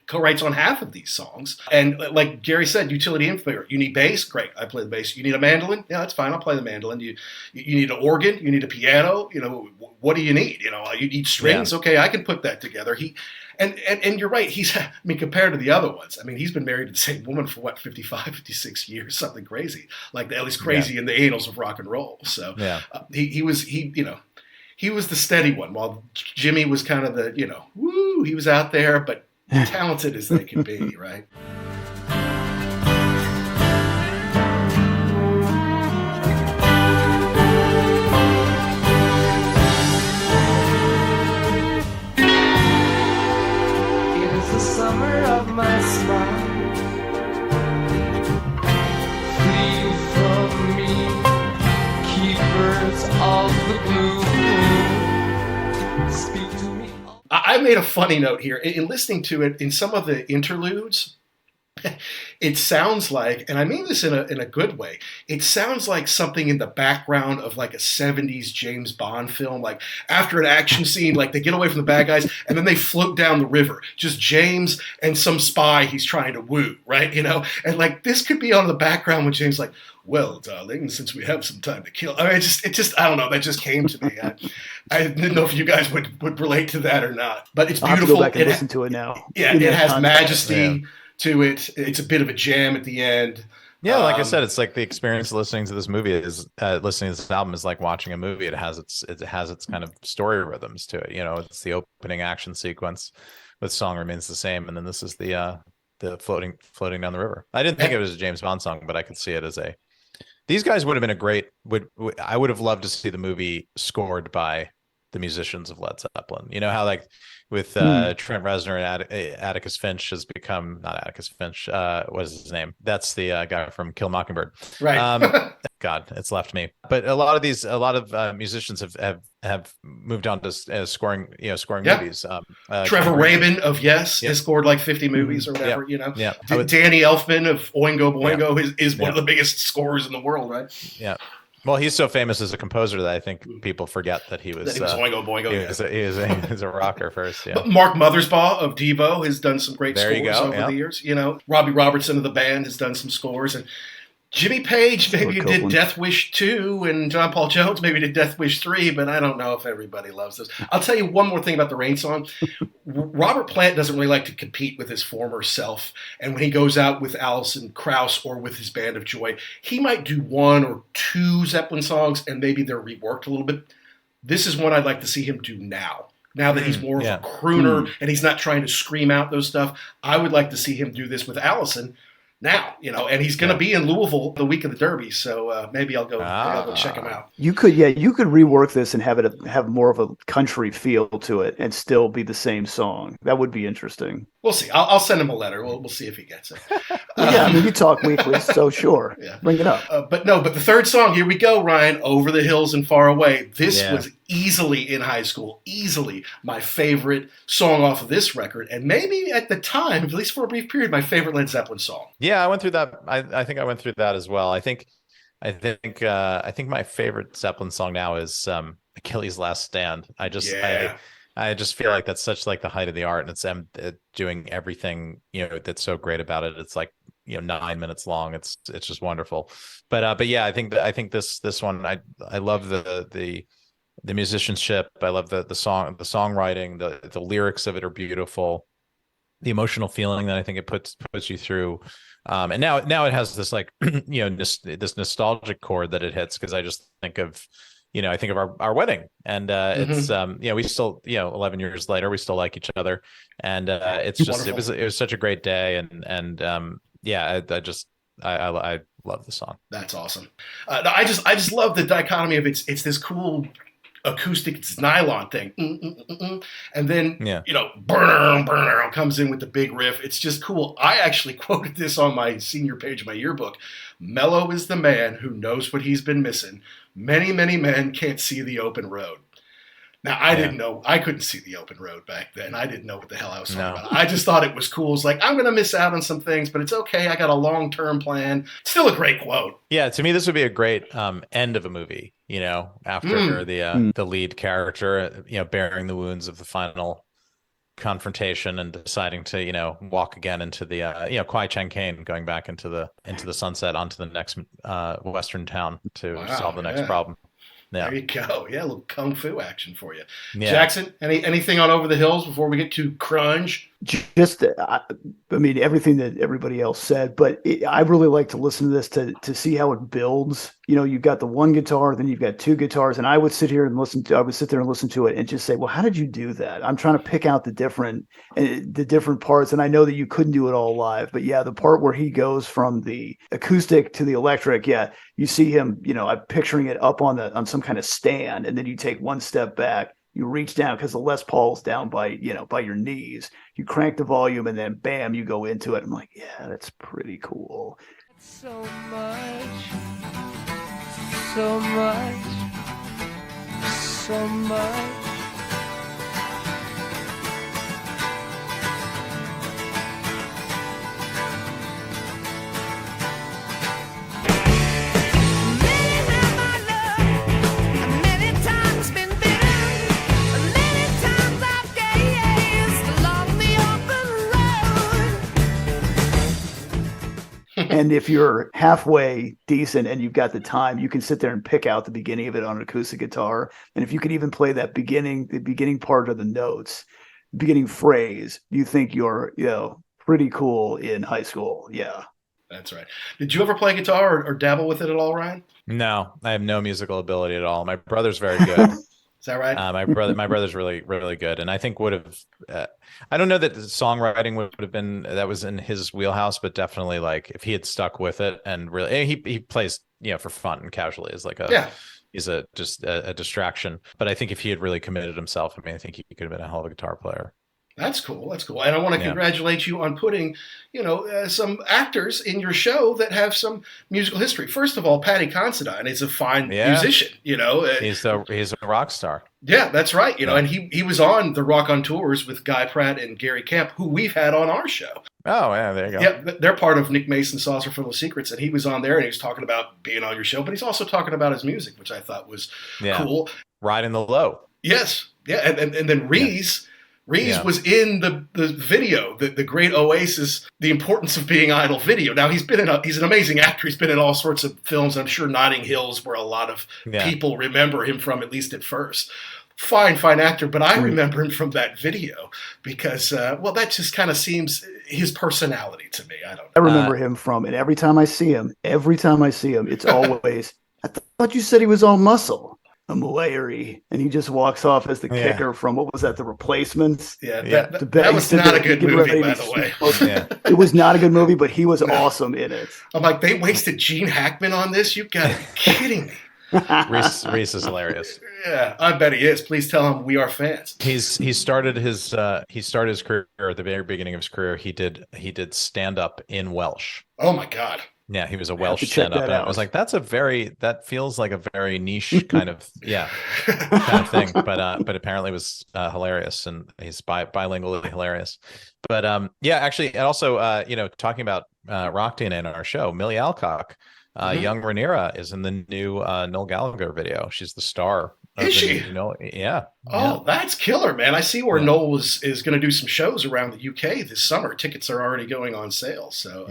co-writes on half of these songs. And like Gary said, utility influencer. You need bass, great, I play the bass. You need a mandolin, yeah, that's fine, I'll play the mandolin. You need an organ, you need a piano. What do you need? You need strings. Yeah. Okay, I can put that together. And you're right. Compared to the other ones, he's been married to the same woman for 55, 56 years, something crazy, like at least crazy in the annals of rock and roll. So he was the steady one, while Jimmy was kind of the, he was out there, but talented as they can be, right? My smile, flee from me, keepers of the blue, speak to me. I made a funny note here in listening to it. In some of the interludes, it sounds like, and I mean this in a good way, it sounds like something in the background of like a 70s James Bond film, like after an action scene, like they get away from the bad guys and then they float down the river, just James and some spy he's trying to woo, right? And like this could be on the background when James like, well, darling, since we have some time to kill. I don't know, that just came to me. I didn't know if you guys would relate to that or not, but it's beautiful. I'll have to go back and listen to it now. Yeah, it has majesty to it. It's a bit of a jam at the end. Yeah, like I said, it's like the experience of listening to this movie is listening to this album is like watching a movie. It has its kind of story rhythms to it. It's the opening action sequence with "Song Remains the Same," and then this is the floating down the river. I didn't think it was a James Bond song, but I could see it as a. These guys would have been a great. I would have loved to see the movie scored by the musicians of Led Zeppelin. You know how like with Trent Reznor and Atticus Finch has become not Atticus Finch. What is his name? That's the guy from Kill Mockingbird. Right. God, it's left me. But a lot of musicians have moved on to scoring movies. Trevor Rabin of Yes has scored like 50 movies or whatever. Danny Elfman of Oingo Boingo is one of the biggest scorers in the world, right? Yeah. Well, he's so famous as a composer that I think people forget that he was Oingo Boingo. He was a rocker first. Yeah. But Mark Mothersbaugh of Devo has done some great scores over the years. Robbie Robertson of the band has done some scores, and Jimmy Page maybe did Death Wish 2, and John Paul Jones maybe did Death Wish 3, but I don't know if everybody loves those. I'll tell you one more thing about the Rain song. Robert Plant doesn't really like to compete with his former self, and when he goes out with Alison Krauss or with his Band of Joy, he might do 1 or 2 Zeppelin songs, and maybe they're reworked a little bit. This is one I'd like to see him do now. Now that he's more of a crooner and he's not trying to scream out those stuff, I would like to see him do this with Allison now, and he's going to be in Louisville the week of the Derby, so maybe I'll go check him out. You could rework this and have more of a country feel to it and still be the same song. That would be interesting. We'll see. I'll send him a letter. We'll see if he gets it. You talk weekly, so sure. Yeah. Bring it up. But the third song, here we go, Ryan, Over the Hills and Far Away. This was easily in high school, my favorite song off of this record, and maybe at the time, at least for a brief period, my favorite Led Zeppelin song. Yeah, I went through that. I think I went through that as well. I think my favorite Zeppelin song now is Achilles' Last Stand. I just feel like that's such like the height of the art, and it's doing everything that's so great about it. It's like 9 minutes long. It's just wonderful. But yeah, I think this one I love the musicianship. I love the songwriting. The lyrics of it are beautiful. The emotional feeling that I think it puts you through. And now it has this like this nostalgic chord that it hits, because I just think of our wedding, and it's we still 11 years later we still like each other, and it's just it was such a great day, and I love the song. That's awesome. I just love the dichotomy of it's this cool acoustic, it's nylon thing, and then burner comes in with the big riff. It's just cool. I actually quoted this on my senior page of my yearbook. Mellow is the man who knows what he's been missing. Many men can't see the open road. Now, I didn't know. I couldn't see the open road back then. I didn't know what the hell I was talking about. I just thought it was cool. It's like, I'm going to miss out on some things, but it's okay. I got a long-term plan. Still a great quote. Yeah, to me, this would be a great end of a movie, after the lead character, bearing the wounds of the final confrontation and deciding to, walk again into the, Kwai Chang Caine, going back into the sunset onto the next Western town to solve the next problem. Yeah. There you go. Yeah, a little kung fu action for you. Yeah. Jackson, anything on Over the Hills before we get to Crunge? Just, everything that everybody else said, but I really like to listen to this to see how it builds. You've got the one guitar, then you've got two guitars, and I would sit there and listen to it and just say, well, how did you do that? I'm trying to pick out the different parts, and I know that you couldn't do it all live, but yeah, the part where he goes from the acoustic to the electric, you see him, I'm picturing it up on some kind of stand, and then you take one step back. You reach down because the Les Paul's down by your knees. You crank the volume and then bam, you go into it. I'm like, yeah, that's pretty cool. So much. And if you're halfway decent and you've got the time, you can sit there and pick out the beginning of it on an acoustic guitar. And if you could even play the beginning part of the notes, beginning phrase, you think you're, pretty cool in high school. Yeah. That's right. Did you ever play guitar or dabble with it at all, Ryan? No, I have no musical ability at all. My brother's very good. Is that right? My brother's really, really good, and I think would have. I don't know that the songwriting would have been that was in his wheelhouse, but definitely like if he had stuck with it and really, he plays for fun and casually as like he's just a distraction. But I think if he had really committed himself, I mean, I think he could have been a hell of a guitar player. That's cool. That's cool. And I want to congratulate you on putting, some actors in your show that have some musical history. First of all, Patty Considine is a fine musician, He's a rock star. Yeah, that's right. And he was on the Rock on Tours with Guy Pratt and Gary Kemp, who we've had on our show. Oh, yeah, there you go. Yeah, they're part of Nick Mason's Saucerful of Secrets, and he was on there, and he was talking about being on your show, but he's also talking about his music, which I thought was cool. Riding the Low. Yes. Yeah, and then Reese... Reese was in the video, the Great Oasis, The Importance of Being Idle video. Now, he's an amazing actor. He's been in all sorts of films. I'm sure Notting Hill's where a lot of people remember him from, at least at first. Fine actor, but I remember him from that video because, that just kind of seems his personality to me. I don't know. I remember him from, and every time I see him, it's always, I thought you said he was all muscle. I'm Larry, and he just walks off as the kicker from, what was that, The Replacements? Yeah, that was not a good movie, by the way. It was not a good movie, but he was awesome in it. I'm like, they wasted Gene Hackman on this? You got to be kidding me. Reese is hilarious. Yeah, I bet he is. Please tell him we are fans. He started his career at the very beginning of his career. He did stand up in Welsh. Oh my God. Yeah, he was a Welsh stand-up, and I was like, that feels like a very niche kind of thing. But apparently it was hilarious, and he's bilingually hilarious. But actually, and also talking about rock DNA in our show, Millie Alcock, young Rhaenyra is in the new Noel Gallagher video. She's the star. Is she? That's killer, man. I see where Noel is going to do some shows around the UK this summer. Tickets are already going on sale. So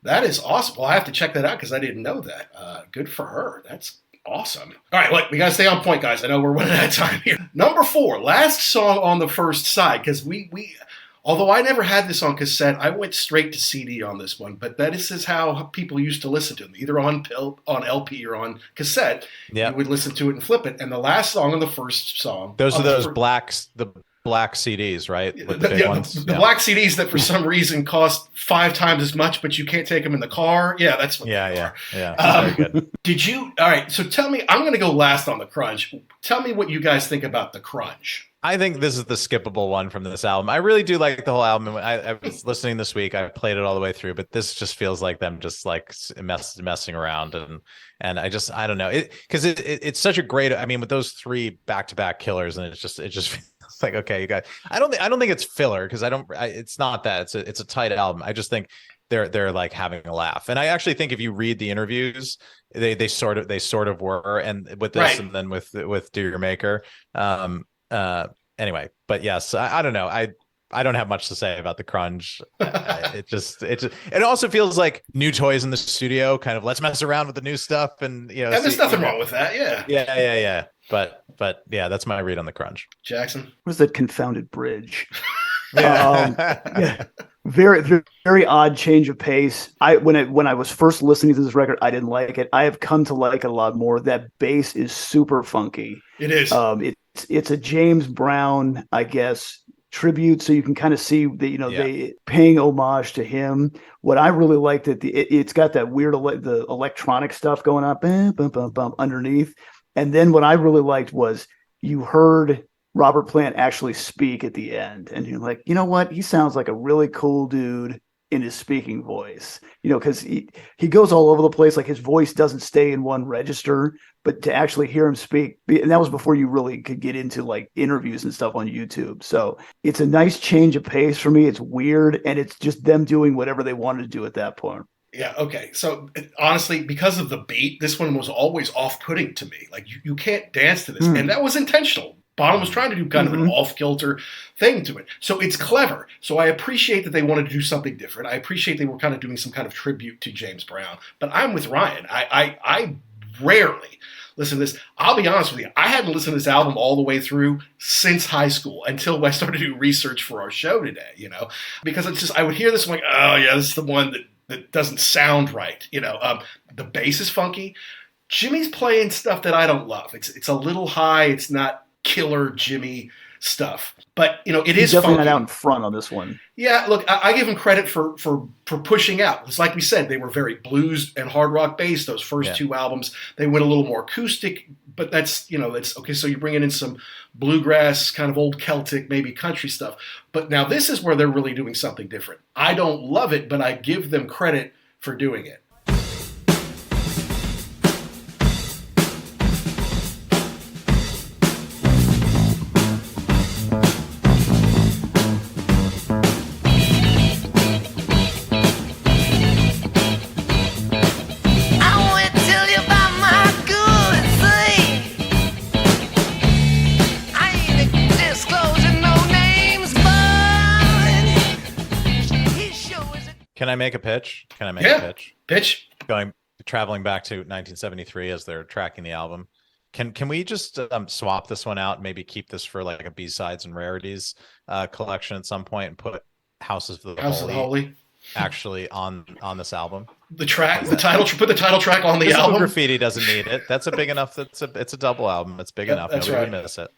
that is awesome. Well, I have to check that out because I didn't know that. Good for her. That's awesome. All right, look, we got to stay on point, guys. I know we're running out of time here. Number 4, last song on the first side, because we although I never had this on cassette, I went straight to CD on this one. But this is how people used to listen to them, either on LP or on cassette. Yeah. You would listen to it and flip it. And the last song on the first song. Those are those black CDs, right? The big ones. The black CDs that for some reason cost 5 times as much, but you can't take them in the car. Yeah, that's what they are. Yeah. Very good. All right, so tell me, I'm going to go last on the Crunge. Tell me what you guys think about the Crunge. I think this is the skippable one from this album. I really do like the whole album. I was listening this week. I played it all the way through, but this just feels like them just like messing around. And I don't know it because it's such a great, I mean, with those 3 back-to-back killers, and it just feels like, okay, you guys, I don't think it's filler because it's not that it's a tight album. I just think they're like having a laugh. And I actually think if you read the interviews, they sort of were, and with this and then with Do Your Maker. Anyway, but yes, I don't know. I don't have much to say about the Crunge. It also feels like new toys in the studio, kind of let's mess around with the new stuff. And there's nothing wrong with that. Yeah. But yeah, that's my read on the Crunge. Jackson, what was that confounded bridge? Very, very, very odd change of pace. When I was first listening to this record, I didn't like it. I have come to like it a lot more. That bass is super funky. It is. It's a James Brown, I guess, tribute. So you can kind of see that they paying homage to him. What I really liked it's got that weird the electronic stuff going up, bum, underneath. And then what I really liked was you heard Robert Plant actually speak at the end, and you're like, you know what? He sounds like a really cool dude in his speaking voice, because he goes all over the place. Like his voice doesn't stay in one register, but to actually hear him speak, and that was before you really could get into like interviews and stuff on YouTube. So it's a nice change of pace for me. It's weird, and it's just them doing whatever they wanted to do at that point. Yeah, okay. So honestly, because of the beat, this one was always off-putting to me. Like you can't dance to this, and that was intentional. Bonham was trying to do kind of an off-kilter thing to it. So it's clever. So I appreciate that they wanted to do something different. I appreciate they were kind of doing some kind of tribute to James Brown. But I'm with Ryan. I rarely listen to this. I'll be honest with you. I hadn't listened to this album all the way through since high school until I started to do research for our show today, because it's just, I would hear this and like, oh yeah, this is the one that doesn't sound right. The bass is funky. Jimmy's playing stuff that I don't love. It's a little high. It's not killer Jimmy stuff. But, you know, it is definitely funky. not out in front on this one. Yeah, look, I give him credit for pushing out. It's like we said, they were very blues and hard rock based, those first two albums. They went a little more acoustic, but that's, you know, it's okay. So you're bringing in some bluegrass, kind of old Celtic, maybe country stuff. But now this is where they're really doing something different. I don't love it, but I give them credit for doing it. Can I make a pitch? Can I make a pitch? Pitch. Traveling back to 1973 as they're tracking the album. Can we just swap this one out? Maybe keep this for like a B-sides and rarities collection at some point, and put Houses of the Holy actually on this album. The track, the title. Put the title track on the Physical album. Graffiti doesn't need it. That's a big enough. It's a double album. It's big enough. That's Nobody right. would miss it.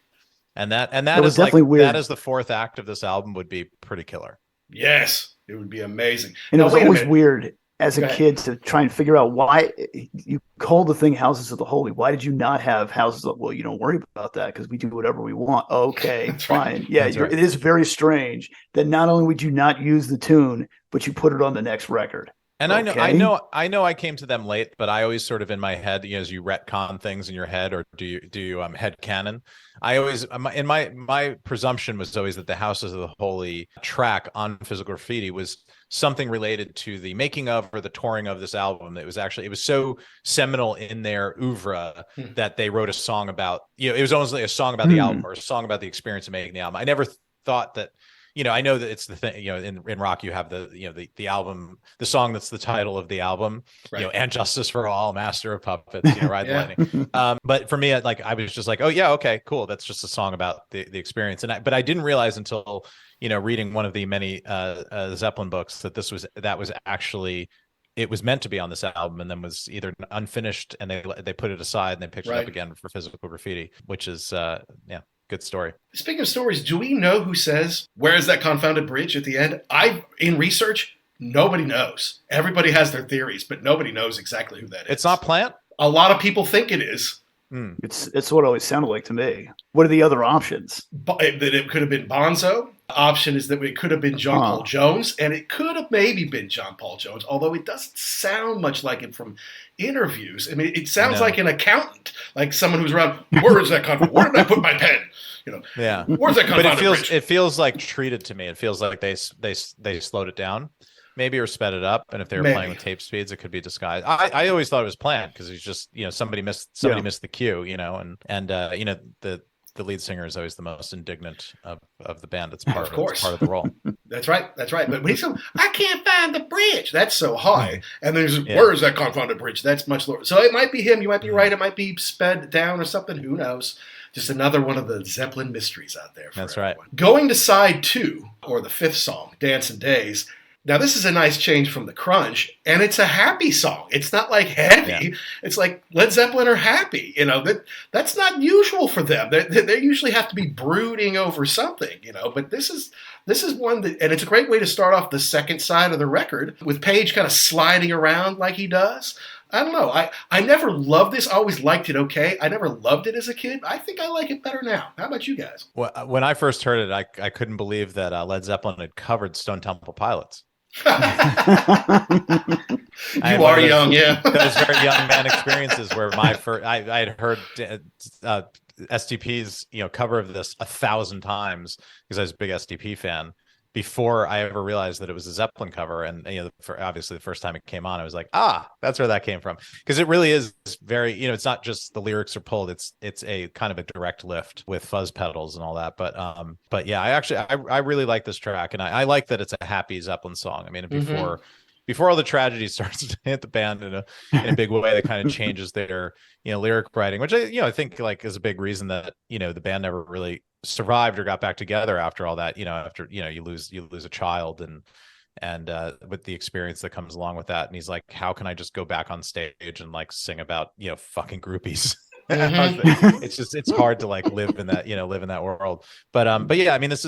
And that was is like definitely weird. that is the fourth act of this album would be pretty killer. Yes, it would be amazing. And Now, it was wait a always minute. weird as Go a ahead. kid to try and figure out why you called the thing Houses of the Holy. Why did you not have Houses of, well, you don't worry about that because we do whatever we want. Okay, That's fine. right. Yeah, That's right. it is very strange that not only would you not use the tune, but you put it on the next record. And Okay. I know I came to them late, but I always sort of in my head, you know, as you retcon things in your head, or do you head canon? I always in my presumption was always that the Houses of the Holy track on Physical Graffiti was something related to the making of or the touring of this album. It was so seminal in their oeuvre that they wrote a song about, you know, it was almost like a song about the album or a song about the experience of making the album. I never thought that. You know, I know that it's the thing, you know, in rock, you have the album, the song that's the title of the album, Right. you know, And Justice for All, Master of Puppets, you know, Ride the Lightning. But for me, I was just like, oh yeah, okay, cool. That's just a song about the experience. But I didn't realize until, you know, reading one of the many Zeppelin books that that was actually, it was meant to be on this album and then was either unfinished and they put it aside and they picked it up again for Physical Graffiti, which is, good story. Speaking of stories, do we know who says, "Where is that confounded bridge" at the end? In research, nobody knows. Everybody has their theories, but nobody knows exactly who that is. It's not Plant? A lot of people think it is. It's what it always sounded like to me. What are the other options? That it could have been Bonzo. Option is that it could have been John Paul Jones, and it could have maybe been John Paul Jones, although it doesn't sound much like it from interviews. I mean, it sounds like an accountant, like someone who's around, where is that confounded? Where did I put my pen? You know, yeah. Where's that confounded bridge? It feels like treated to me. It feels like they slowed it down, maybe, or sped it up. And if they were playing with tape speeds, it could be disguised. I always thought it was planned because he's just, you know, somebody missed the cue, you know, and you know, the lead singer is always the most indignant of the band. It's part of the role. That's right. But when he's going, I can't find the bridge. That's so high. And there's, where is that confounded bridge? That's much lower. So it might be him. You might be right. It might be sped down or something. Who knows? Just another one of the Zeppelin mysteries out there. That's everyone. Right. Going to side 2, or the 5th song, Dancing Days. Now, this is a nice change from the Crunge, and it's a happy song. It's not like heavy. Yeah. It's like Led Zeppelin are happy. You know, that's not usual for them. They usually have to be brooding over something, you know, but this is one that, and it's a great way to start off the second side of the record with Page kind of sliding around like he does. I don't know. I never loved this. I always liked it okay. I never loved it as a kid. I think I like it better now. How about you guys? Well, when I first heard it, I couldn't believe that Led Zeppelin had covered Stone Temple Pilots. You are young, yeah. Those very young man experiences where I had heard STP's, you know, cover of this 1,000 times because I was a big STP fan before I ever realized that it was a Zeppelin cover. And, you know, obviously the first time it came on, I was like, that's where that came from. Because it really is very, you know, it's not just the lyrics are pulled. It's a kind of a direct lift with fuzz pedals and all that. But yeah, I really like this track. And I like that it's a happy Zeppelin song. I mean, before all the tragedy starts to hit the band in a big way, that kind of changes their, you know, lyric writing, which I think like is a big reason that, you know, the band never really survived or got back together after all that, you know, after, you know, you lose a child and with the experience that comes along with that. And he's like, how can I just go back on stage and like sing about, fucking groupies? It's hard to like live in that world. But yeah, I mean, this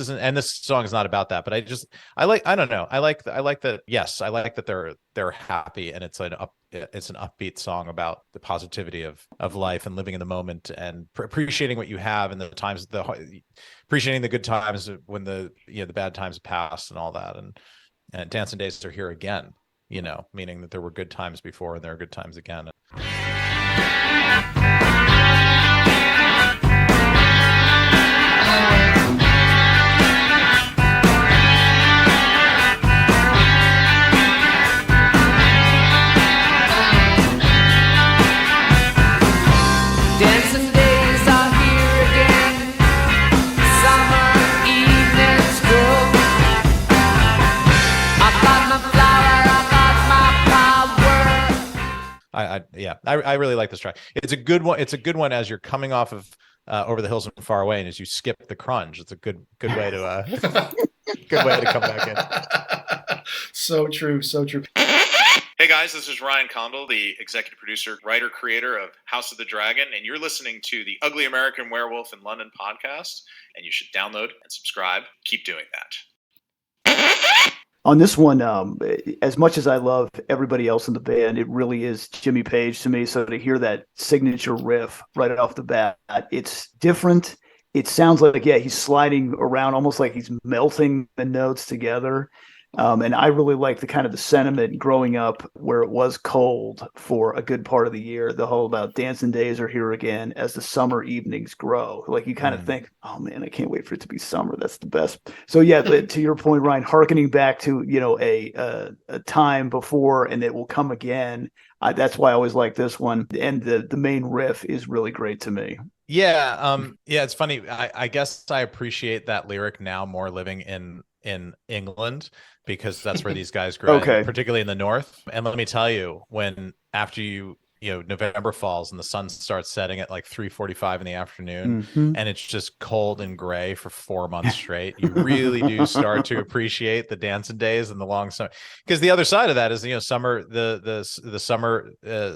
song is not about that, but I don't know. I like that. Yes, I like that they're happy, and it's an upbeat song about the positivity of life and living in the moment and appreciating what you have and appreciating the good times when the bad times have passed and all that. And Dancing Days are here again, meaning that there were good times before and there are good times again. Dancing days are here again. Summer evenings go. I got my flower, I got my power. I really like this track. It's a good one. It's a good one as you're coming off of Over the Hills and Far Away, and as you skip the crunge. It's a good way to good way to come back in. So true. Hey guys, this is Ryan Condal, the executive producer, writer, creator of House of the Dragon, and you're listening to the Ugly American Werewolf in London podcast, and you should download and subscribe. Keep doing that. On this one, as much as I love everybody else in the band, it really is Jimmy Page to me. So to hear that signature riff right off the bat, it's different. It sounds like, he's sliding around almost like he's melting the notes together. And I really like the sentiment growing up where it was cold for a good part of the year. The whole about dancing days are here again as the summer evenings grow. Like you kind of think, oh man, I can't wait for it to be summer. That's the best. So yeah, to your point, Ryan, hearkening back to a time before and it will come again. That's why I always like this one. And the main riff is really great to me. Yeah, it's funny. I guess I appreciate that lyric now more living in England, because that's where these guys grew, particularly in the north. And let me tell you, after November falls and the sun starts setting at like 3:45 in the afternoon, and it's just cold and gray for 4 months straight, you really do start to appreciate the dancing days and the long summer. Because the other side of that is, summer, the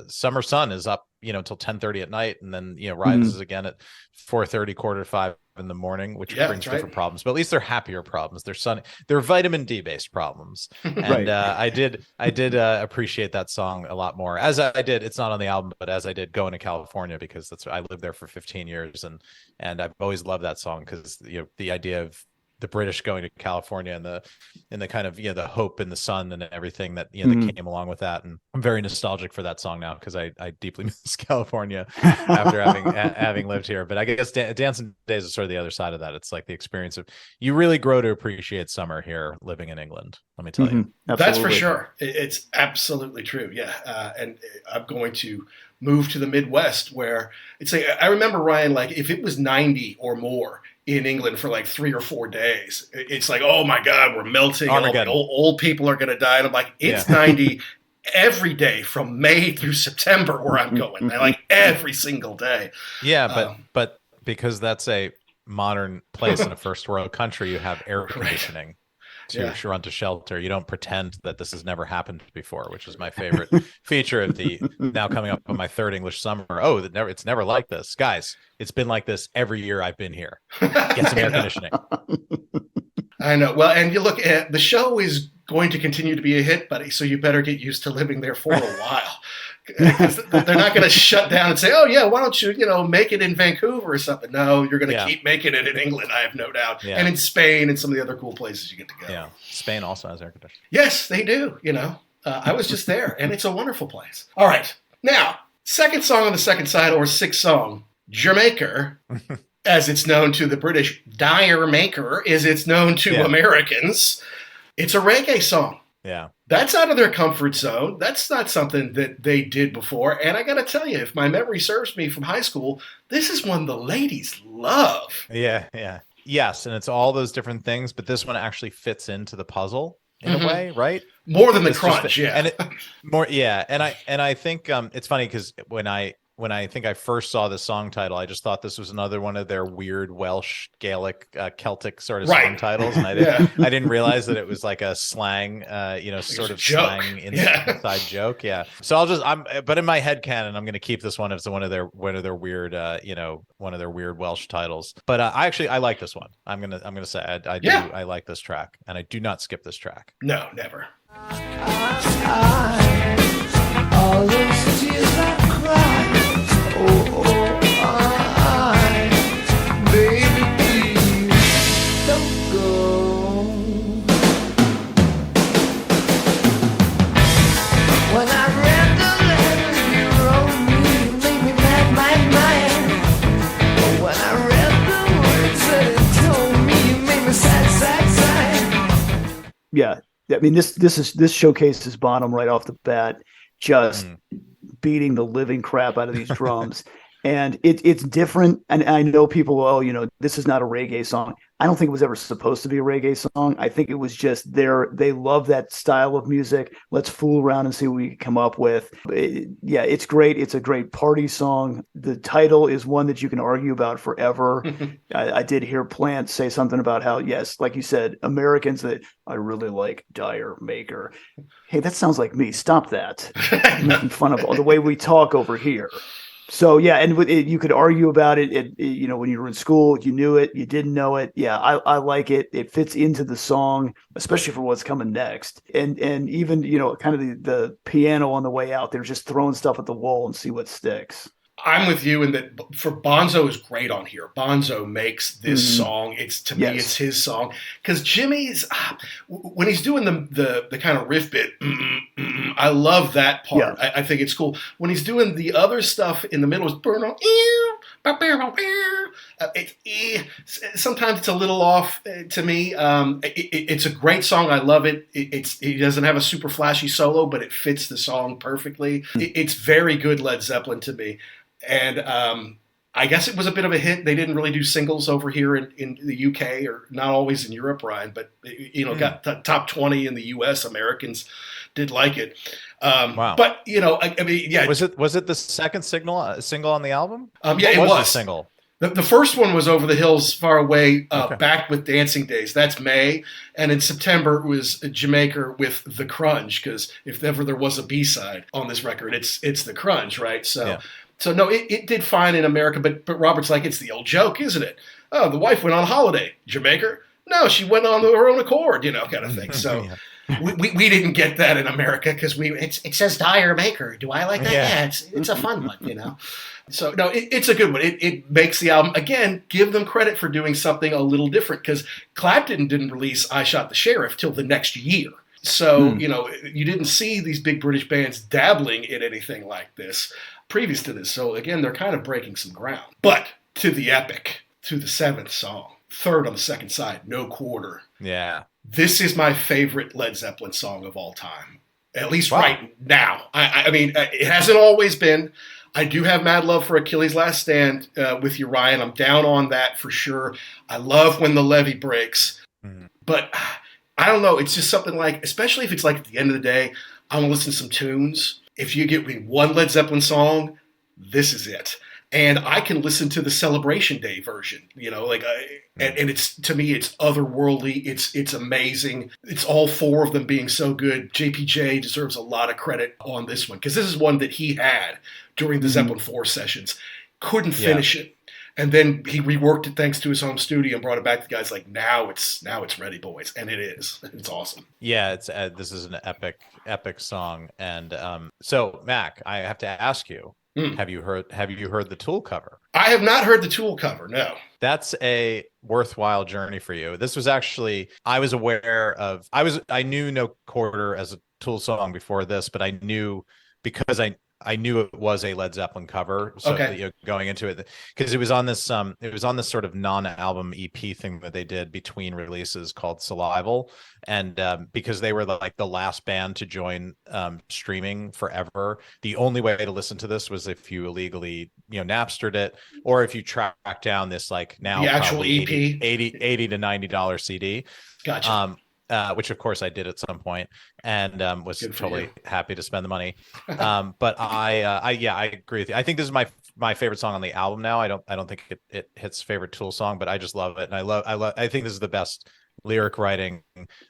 summer sun is up, until 10:30 at night, and then rises again at 4:30, 4:45 in the morning, which brings different problems. But at least they're happier problems. They're vitamin D based problems. And I did appreciate that song a lot more, as I did. It's not on the album, but as I did going to California, because I lived there for 15 years, and I've always loved that song because the idea of the British going to California and the kind of the hope in the sun and everything that that came along with that. And I'm very nostalgic for that song now because I deeply miss California after having lived here. But I guess Dancing Days is sort of the other side of that. It's like the experience of you really grow to appreciate summer here living in England. Let me tell you. Absolutely. That's for sure. It's absolutely true. Yeah. And I'm going to move to the Midwest where it's like, I remember, Ryan, like if it was 90 or more in England for like 3 or 4 days, it's like, oh my God, we're melting. And all the old people are going to die. And I'm like, it's 90 every day from May through September where I'm going. Like every single day. Yeah. But because that's a modern place in a first world country, you have air conditioning. To run to shelter. You don't pretend that this has never happened before, which is my favorite feature of the now coming up on my third English summer. Oh, it's never like this, guys. It's been like this every year I've been here. Get some air conditioning. I know. Well, and you look at the show is going to continue to be a hit, buddy. So you better get used to living there for a while. They're not going to shut down and say, "Oh yeah, why don't you, make it in Vancouver or something?" No, you're going to keep making it in England, I have no doubt, and in Spain and some of the other cool places you get to go. Yeah, Spain also has air conditioning. Yes, they do. I was just there, and it's a wonderful place. All right, now second song on the second side, or sixth song, Jamaica, as it's known to the British. Dire Maker, as it's known to Americans. It's a reggae song. Yeah. That's out of their comfort zone. That's not something that they did before. And I got to tell you, if my memory serves me from high school, this is one the ladies love. Yeah. Yes. And it's all those different things, but this one actually fits into the puzzle in a way, right? More than the crunch. Yeah. And more. Yeah. And I think it's funny because when I I think I first saw the song title, I just thought this was another one of their weird Welsh, Gaelic, Celtic sort of song titles, and I didn't realize that it was like a slang, sort of slang inside joke. Yeah. So but in my head canon, I'm going to keep this one as one of their weird, one of their weird Welsh titles. But I like this one. I'm gonna say I like this track, and I do not skip this track. No, never. All those tears I cried. Baby, please don't go. When I read the letters you wrote me, you made me mad. But when I read the words that it told me, you made me sad. Yeah. I mean, this showcases Bonham right off the bat, just beating the living crap out of these drums. And it's different. And I know people, this is not a reggae song. I don't think it was ever supposed to be a reggae song. I think it was just they love that style of music. Let's fool around and see what we can come up with. It's great. It's a great party song. The title is one that you can argue about forever. I did hear Plant say something about how, yes, like you said, Americans, that I really like Dire Maker. Hey, that sounds like me. Stop that. You're making fun of all the way we talk over here. So, yeah, and you could argue about it. When you were in school, you knew it, you didn't know it. Yeah, I like it. It fits into the song, especially for what's coming next. And even, kind of the piano on the way out, they're just throwing stuff at the wall and see what sticks. I'm with you in that. For Bonzo is great on here. Bonzo makes this song. To me, it's his song, because Jimmy's when he's doing the kind of riff bit. I love that part. Yeah. I think it's cool. When he's doing the other stuff in the middle, sometimes it's a little off to me. It's a great song. I love it. He doesn't have a super flashy solo, but it fits the song perfectly. It's very good Led Zeppelin to me. And I guess it was a bit of a hit. They didn't really do singles over here in the UK, or not always in Europe, Ryan, but got top 20 in the US. Americans did like it. Wow. But I mean, yeah. Was it the second single on the album? Yeah, it was a single. The first one was Over the Hills Far Away, Back with Dancing Days. That's May. And in September, it was Jamaica with The Crunge, because if ever there was a B-side on this record, it's The Crunge, right? So no, it did fine in America, but Robert's like, it's the old joke, isn't it? Oh, the wife went on holiday. Jamaica? No, she went on her own accord, kind of thing. So we didn't get that in America, because it says Dire Maker. Do I like that? Yeah, it's a fun one, So no, it's a good one. It makes the album, again, give them credit for doing something a little different, because Clapton didn't release I Shot the Sheriff till the next year. So, you didn't see these big British bands dabbling in anything like this previous to this. So again, they're kind of breaking some ground. But to the epic, to the seventh song, third on the second side, No Quarter. Yeah. This is my favorite Led Zeppelin song of all time, at least right now. I mean, it hasn't always been. I do have mad love for Achilles' Last Stand with you, Ryan. I'm down on that for sure. I love When the Levee Breaks. But I don't know. It's just something like, especially if it's like at the end of the day, I want to listen to some tunes. If you get me one Led Zeppelin song, this is it. And I can listen to the Celebration Day version, and it's, to me, it's otherworldly. It's amazing. It's all four of them being so good. JPJ deserves a lot of credit on this one, because this is one that he had during the Zeppelin IV sessions. Couldn't finish it. And then he reworked it thanks to his home studio and brought it back to guys like, now it's ready, boys. And it is. It's awesome. Yeah, this is an epic song. And so, Mac, I have to ask you, have you heard the Tool cover? I have not heard the Tool cover, no. That's a worthwhile journey for you. This was actually, I knew No Quarter as a Tool song before this, but I knew, because I knew it was a Led Zeppelin cover, so going into it, because it was on this sort of non-album EP thing that they did between releases called Salival, and because they were like the last band to join streaming forever, the only way to listen to this was if you illegally Napstered it, or if you track down this, like, now the actual EP, $80 to $90 CD. Gotcha. which of course I did at some point, and was totally you. happy to spend the money. But I agree with you. I think this is my favorite song on the album now. I don't think it hits favorite Tool song, but I just love it, and I think this is the best lyric writing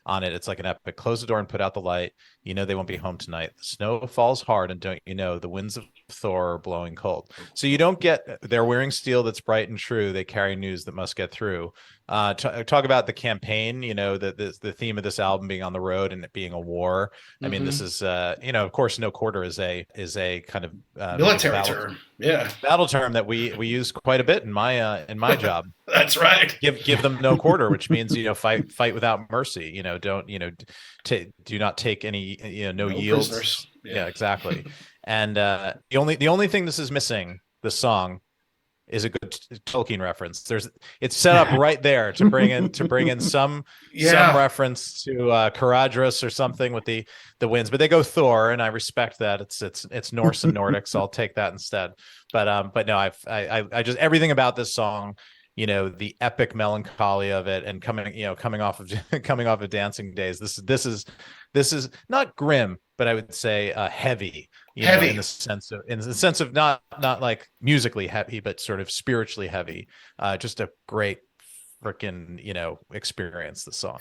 on it. It's like an epic. Close the door and put out the light. You know they won't be home tonight. The snow falls hard, and don't you know the winds of Thor are blowing cold. So you don't get, they're wearing steel that's bright and true. They carry news that must get through. Talk about the campaign, the theme of this album being on the road and it being a war. I mean, this is, of course, no quarter is a kind of military term. Yeah. Battle term that we use quite a bit in my job. That's right. Give them no quarter, which means, fight without mercy, do not take any, no yields. Prisoners. Yeah, exactly. And the only thing this is missing, the song, is a good Tolkien reference. It's set up right there to bring in some reference to Caradhras or something with the winds, but they go Thor, and I respect that. It's Norse and Nordic, so I'll take that instead. But no, I just, everything about this song, the epic melancholy of it, and coming off of Dancing Days. This is not grim, but I would say heavy. In the sense of not like musically heavy, but sort of spiritually heavy. Just a great freaking experience. The song.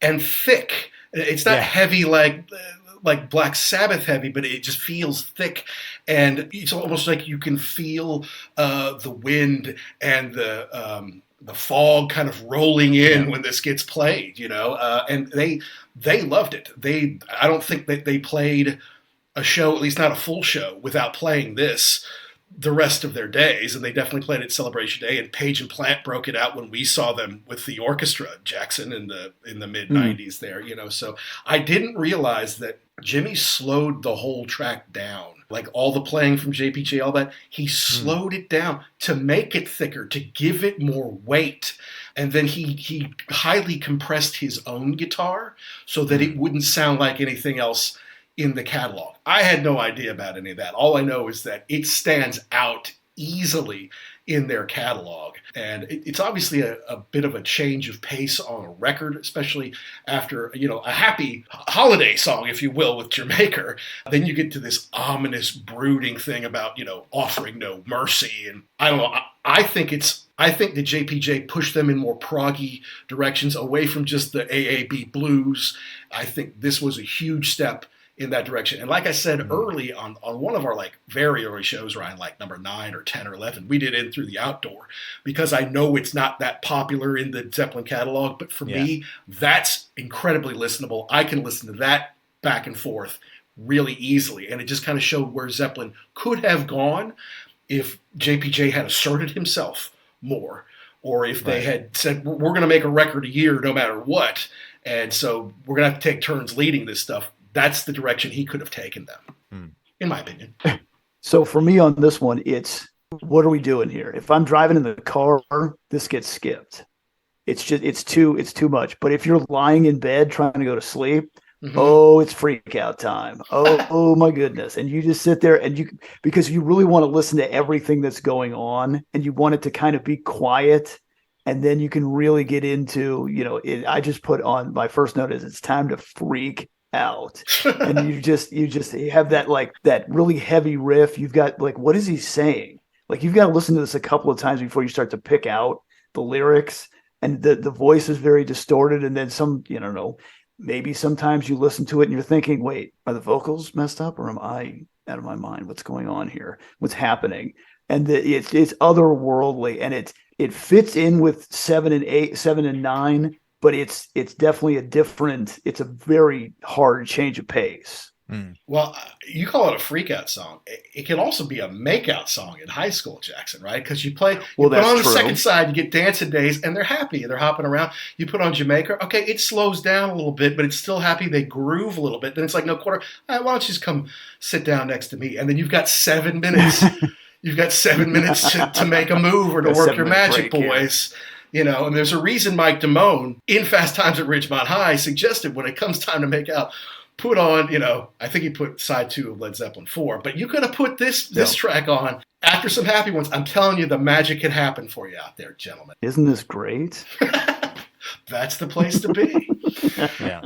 And thick. It's not heavy like Black Sabbath heavy, but it just feels thick, and it's almost like you can feel the wind and the fog kind of rolling in when this gets played. And they loved it. I don't think that they played a show, at least not a full show, without playing this the rest of their days, and they definitely played it Celebration Day, and Page and Plant broke it out when we saw them with the orchestra, Jackson, in the mid 90s there, so I didn't realize that Jimmy slowed the whole track down, like all the playing from JPJ, all that, he slowed it down to make it thicker, to give it more weight, and then he highly compressed his own guitar so that it wouldn't sound like anything else in the catalog. I had no idea about any of that. All I know is that it stands out easily in their catalog. And it's obviously a bit of a change of pace on a record, especially after, a happy holiday song, if you will, with Jamaica. Then you get to this ominous, brooding thing about, offering no mercy. And I don't know, I think the JPJ pushed them in more proggy directions, away from just the AAB blues. I think this was a huge step in that direction. And like I said early on one of our very early shows, Ryan, number 9 or 10 or 11, we did In Through the Outdoor, because I know it's not that popular in the Zeppelin catalog, but for me, that's incredibly listenable. I can listen to that back and forth really easily. And it just kind of showed where Zeppelin could have gone if JPJ had asserted himself more, or if they had said, we're going to make a record a year no matter what. And so we're going to have to take turns leading this stuff. That's the direction he could have taken them, in my opinion. So for me on this one, it's, what are we doing here? If I'm driving in the car, this gets skipped. It's too much. But if you're lying in bed trying to go to sleep, it's freak out time. Oh my goodness. And you just sit there and because you really want to listen to everything that's going on, and you want it to kind of be quiet. And then you can really get into, I just put on my first note is it's time to freak out. And you have that that really heavy riff. You've got what is he saying? You've got to listen to this a couple of times before you start to pick out the lyrics, and the voice is very distorted. And then maybe sometimes you listen to it and you're thinking, wait, are the vocals messed up, or am I out of my mind? What's going on here? What's happening? And it's otherworldly, and it fits in with 7 and 9. But it's definitely it's a very hard change of pace. Well, you call it a freak out song. It can also be a make out song in high school, Jackson, right? Because you put on the second side, you get Dancing Days, and they're happy. They're hopping around. You put on Jamaica. Okay, it slows down a little bit, but it's still happy. They groove a little bit. Then it's like, no quarter. Why don't you just come sit down next to me? And then you've got 7 minutes. You've got 7 minutes to make a move or to work your magic, boys. You know, and there's a reason Mike Damone in Fast Times at Ridgemont High suggested when it comes time to make out, put on, you know, I think he put side 2 of Led Zeppelin IV, but you could have put this track on after some happy ones. I'm telling you, the magic can happen for you out there, gentlemen. Isn't this great? That's the place to be. Yeah.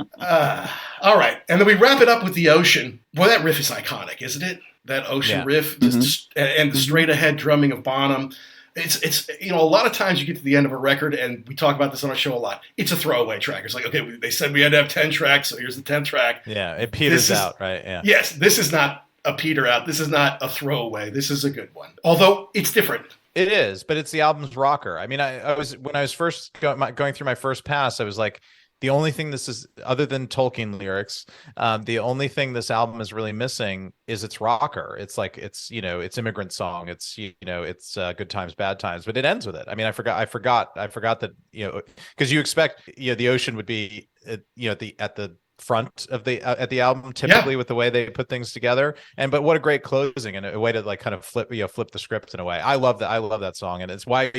All right. And then we wrap it up with The Ocean. Boy, that riff is iconic, isn't it? That Ocean riff, just and the straight ahead drumming of Bonham. It's you know, a lot of times you get to the end of a record, and we talk about this on our show a lot. It's a throwaway track. It's like, okay, they said we had to have 10 tracks, so here's the 10th track. Yeah, it peters out, right? Yeah. Yes, this is not a peter out. This is not a throwaway. This is a good one. Although it's different. It is, but it's the album's rocker. I mean, I was when I was first going through my first pass, I was like, the only thing this is, other than Tolkien lyrics, the only thing this album is really missing is its rocker. It's like, it's, you know, it's Immigrant Song. It's, you know, it's Good Times, Bad Times, but it ends with it. I mean, I forgot that, you know, because you expect, you know, The Ocean would be, you know, at the front of the at the album typically with the way they put things together, but what a great closing and a way to like kind of flip the script in a way. I love that song, and it's why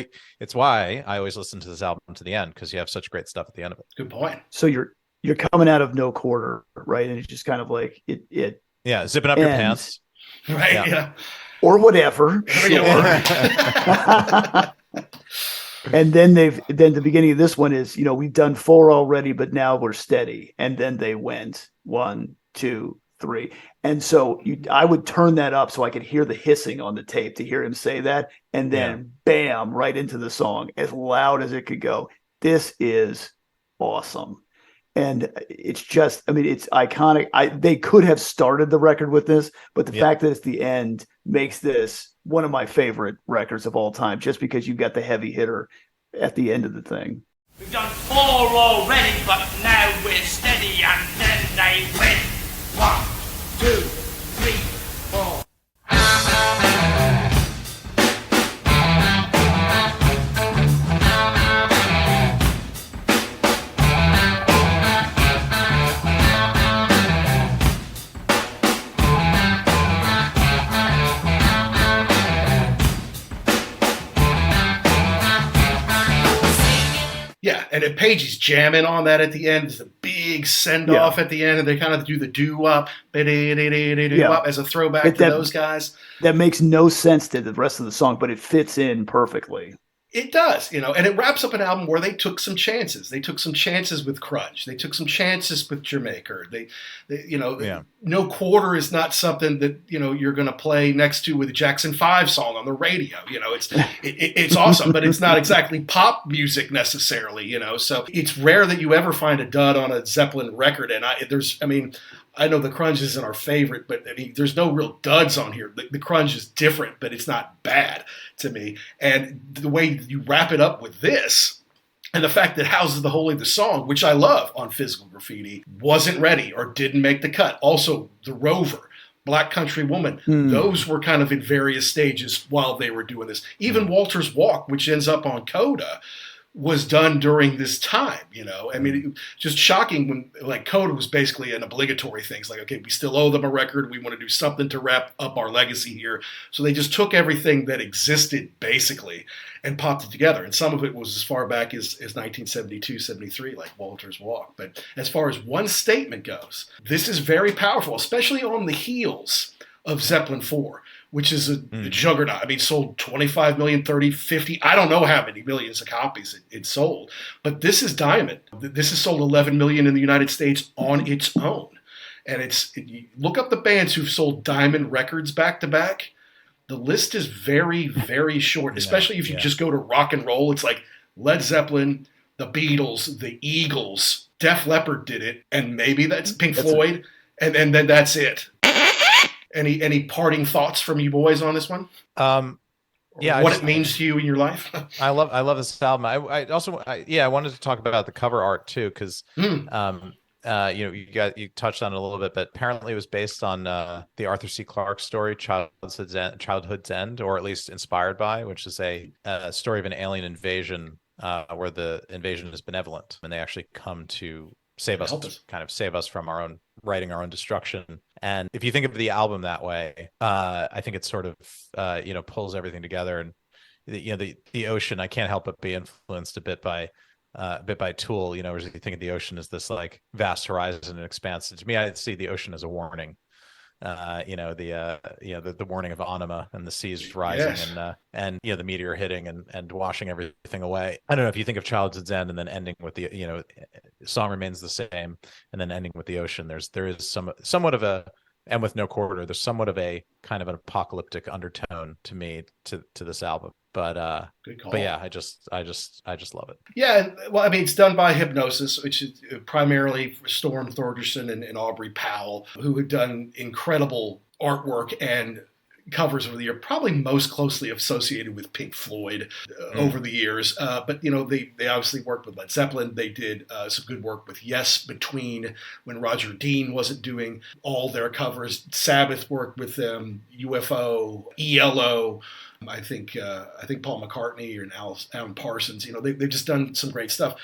I always listen to this album to the end, because you have such great stuff at the end of it. Good point. So you're coming out of No Quarter, right? And it's just kind of like it zipping up your pants, right? Yeah. Or whatever. Sure. And then the beginning of this one is, you know, we've done 4 already, but now we're steady. And then they went 1, 2, 3. And so I would turn that up so I could hear the hissing on the tape to hear him say that. And then bam, right into the song as loud as it could go. This is awesome. And it's just, I mean, it's iconic. They could have started the record with this, but the fact that it's the end makes this one of my favorite records of all time, just because you got the heavy hitter at the end of the thing. We've done 4 already, but now we're steady, and then they win. 1, 2, 3, 4. Yeah, and if Page is jamming on that at the end, it's a big send-off at the end, and they kind of do the doo-wop, as a throwback to those guys. That makes no sense to the rest of the song, but it fits in perfectly. It does, you know, and it wraps up an album where they took some chances. They took some chances with Crunge. They took some chances with Jamaica. They you know, No Quarter is not something that, you know, you're going to play next to with a Jackson 5 song on the radio. You know, it's awesome, but it's not exactly pop music necessarily, you know. So it's rare that you ever find a dud on a Zeppelin record. And I know the Crunge isn't our favorite, but I mean, there's no real duds on here. The Crunge is different, but it's not bad to me. And the way you wrap it up with this, and the fact that Houses the Holy, the song, which I love on Physical Graffiti, wasn't ready or didn't make the cut. Also, The Rover, Black Country Woman, those were kind of in various stages while they were doing this. Even Walter's Walk, which ends up on Coda, was done during this time, you know. I mean, just shocking when, like, Coda was basically an obligatory thing. It's like, okay, we still owe them a record. We want to do something to wrap up our legacy here. So they just took everything that existed, basically, and popped it together. And some of it was as far back as 1972, 73, like Walter's Walk. But as far as one statement goes, this is very powerful, especially on the heels of Zeppelin IV, which is a juggernaut. I mean, sold 25 million, 30, 50. I don't know how many millions of copies it sold. But this is Diamond. This has sold 11 million in the United States on its own. And you look up the bands who've sold Diamond records back to back. The list is very, very short, especially if you just go to rock and roll. It's like Led Zeppelin, the Beatles, the Eagles, Def Leppard did it, and maybe that's Pink Floyd, and then that's it. Any parting thoughts from you boys on this one? What it means to you in your life? I love this album. I wanted to talk about the cover art too, because you touched on it a little bit, but apparently it was based on the Arthur C. Clarke story, Childhood's End, or at least inspired by, which is a story of an alien invasion where the invasion is benevolent and they actually come to save us, kind of save us from our own writing our own destruction. And if you think of the album that way, I think it sort of pulls everything together. And the ocean, I can't help but be influenced a bit by Tool, where you think of the ocean as this like vast horizon and expanse. To me, I see the ocean as a warning. The warning of Anima and the seas rising, and the meteor hitting and washing everything away. I don't know if you think of Childhood's End and then ending with the song remains the same and then ending with the ocean. There is somewhat of a, and with No Quarter, there's somewhat of a kind of an apocalyptic undertone to me to this album. But yeah, I just love it. Yeah, well, I mean, it's done by Hypnosis, which is primarily Storm Thorgerson and Aubrey Powell, who had done incredible artwork and covers over the year, probably most closely associated with Pink Floyd over the years. But they obviously worked with Led Zeppelin. They did some good work with Yes between when Roger Dean wasn't doing all their covers. Sabbath worked with them, UFO, ELO. I think Paul McCartney and Alan Parsons. They've just done some great stuff.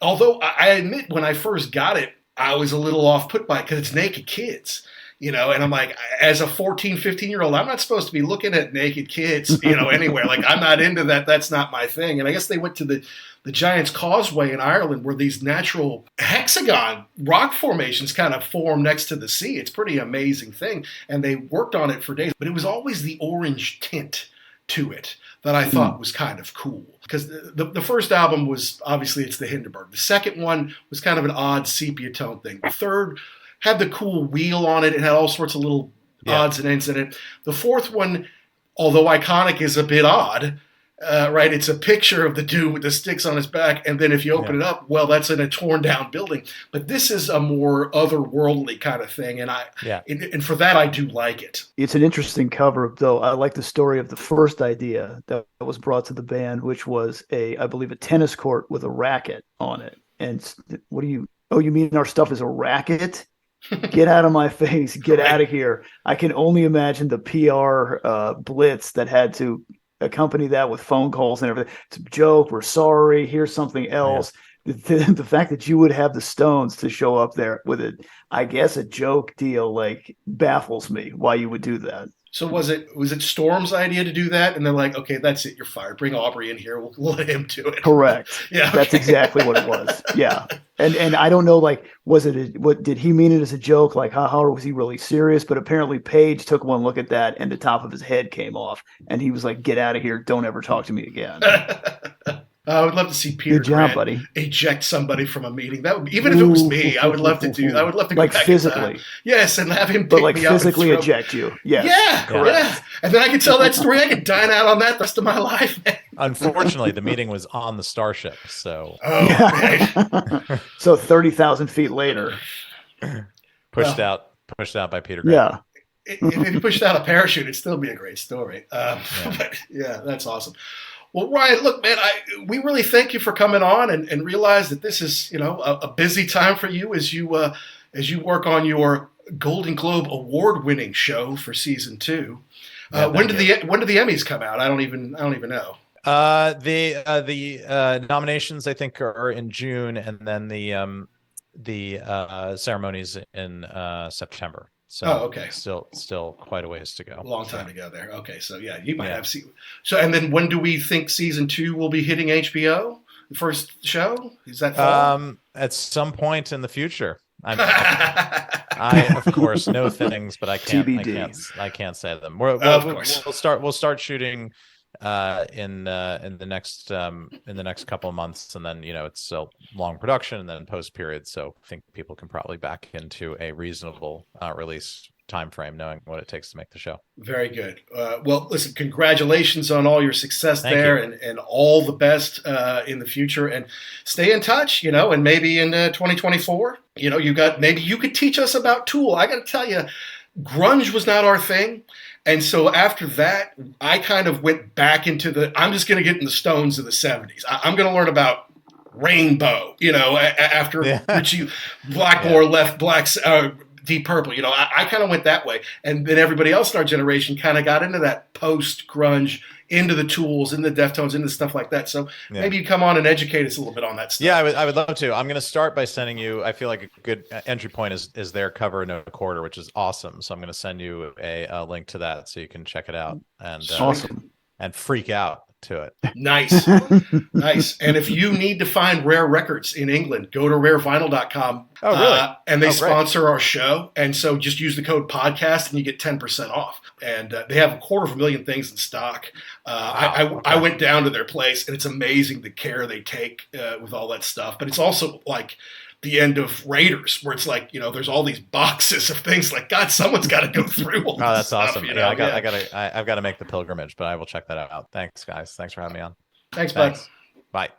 Although I admit, when I first got it, I was a little off put by it because it's naked kids. And I'm like, as a 14, 15-year-old, I'm not supposed to be looking at naked kids, anywhere. Like, I'm not into that. That's not my thing. And I guess they went to the Giant's Causeway in Ireland, where these natural hexagon rock formations kind of form next to the sea. It's a pretty amazing thing. And they worked on it for days. But it was always the orange tint to it that I thought was kind of cool. Because the first album was, obviously, it's the Hindenburg. The second one was kind of an odd sepia tone thing. The third had the cool wheel on it. It had all sorts of little odds and ends in it. The fourth one, although iconic, is a bit odd. Right? It's a picture of the dude with the sticks on his back. And then if you open it up, well, that's in a torn down building. But this is a more otherworldly kind of thing. And and for that, I do like it. It's an interesting cover, though. I like the story of the first idea that was brought to the band, which was I believe a tennis court with a racket on it. And what do you mean our stuff is a racket? Get out of my face. Get out of here. I can only imagine the PR blitz that had to accompany that with phone calls and everything. It's a joke. We're sorry. Here's something else. Yeah. The fact that you would have the Stones to show up there with a joke deal, like, baffles me why you would do that. So was it Storm's idea to do that? And they're like, okay, that's it. You're fired. Bring Aubrey in here. We'll let him do it. Correct. Yeah, That's exactly what it was. Yeah. And I don't know, like, what did he mean it as a joke? Like, how was he really serious? But apparently Page took one look at that and the top of his head came off. And he was like, get out of here. Don't ever talk to me again. I would love to see Peter Grant eject somebody from a meeting. That would, even if it was me, I would love to do. I would love to go like back physically. In time. Yes, and have him, but like physically eject you. Yes. Yeah, correct. Yeah. And then I could tell that story. I could dine out on that the rest of my life. Unfortunately, the meeting was on the Starship, so so 30,000 feet later, pushed out by Peter Grant. Yeah. If he pushed out a parachute, it'd still be a great story. But yeah, that's awesome. Well, Ryan, look, man, we really thank you for coming on and realize that this is, a busy time for you as you work on your Golden Globe award-winning show for season 2. When do the Emmys come out? I don't even know. The nominations, I think, are in June, and then the ceremonies in September. So okay. Still quite a ways to go. Long time to go there. Okay, so yeah, you might have seen. So, and then when do we think season 2 will be hitting HBO? The first show? Is that fall? At some point in the future. I of course know things, but I can't. TBD. I can't say them. We'll start shooting in the next couple of months, and then it's a long production and then post period, so I think people can probably back into a reasonable release time frame, knowing what it takes to make the show. Very good. Well, listen, congratulations on all your success and all the best in the future, and stay in touch, and maybe in 2024, maybe you could teach us about Tool. I got to tell you, grunge was not our thing. And so after that, I kind of went back into I'm just going to get in the Stones of the 70s. I'm going to learn about Rainbow, after Yeah. Richie Blackmore left Deep Purple. I kind of went that way. And then everybody else in our generation kind of got into that post-grunge, into the Tools, into the Deftones, into stuff like that. So maybe you come on and educate us a little bit on that stuff. Yeah, I would love to. I'm going to start by sending you, I feel like a good entry point is their Cover No Quarter, which is awesome. So I'm going to send you a link to that so you can check it out and Awesome. and freak out to it. Nice. Nice. And if you need to find Rare Records in England, go to rarevinyl.com. Oh, really? And they great. sponsor our show. And so just use the code podcast and you get 10% off. And they have 250,000 things in stock. I went down to their place, and it's amazing the care they take with all that stuff. But it's also like the end of Raiders, where it's like, there's all these boxes of things. Like, God, someone's got to go through all Oh, this that's stuff, awesome. I've got to make the pilgrimage, but I will check that out. Thanks, guys. Thanks for having me on. Thanks, bud. Bye.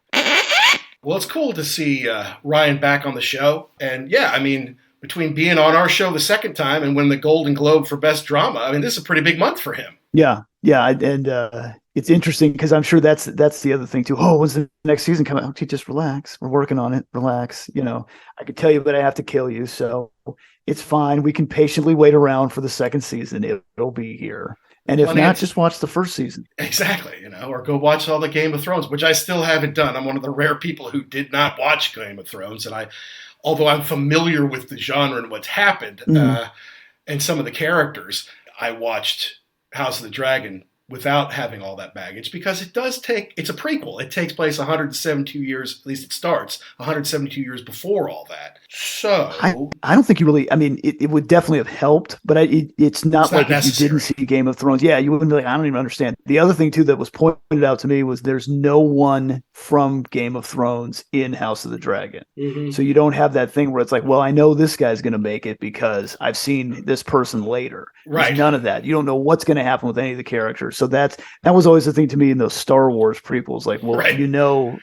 Well, it's cool to see Ryan back on the show. And yeah, I mean, between being on our show the second time and winning the Golden Globe for Best Drama, I mean, this is a pretty big month for him. Yeah. And it's interesting because I'm sure that's the other thing too. Oh, when's the next season coming out? Okay, just relax. We're working on it. Relax. I could tell you, but I have to kill you. So it's fine. We can patiently wait around for the second season. It'll be here. And if not, just watch the first season. Exactly. Or go watch all the Game of Thrones, which I still haven't done. I'm one of the rare people who did not watch Game of Thrones. And although I'm familiar with the genre and what's happened and some of the characters, I watched House of the Dragon without having all that baggage, because it's a prequel. It takes place 172 years, at least it starts 172 years before all that. So I don't think you really, I mean, it would definitely have helped, but it's not like if you didn't see Game of Thrones. Yeah, you wouldn't be like, I don't even understand. The other thing too that was pointed out to me was there's no one from Game of Thrones in House of the Dragon. Mm-hmm. So you don't have that thing where it's like, well, I know this guy's going to make it because I've seen this person later. Right. There's none of that. You don't know what's going to happen with any of the characters. So that was always the thing to me in those Star Wars prequels. Like, well, right. I know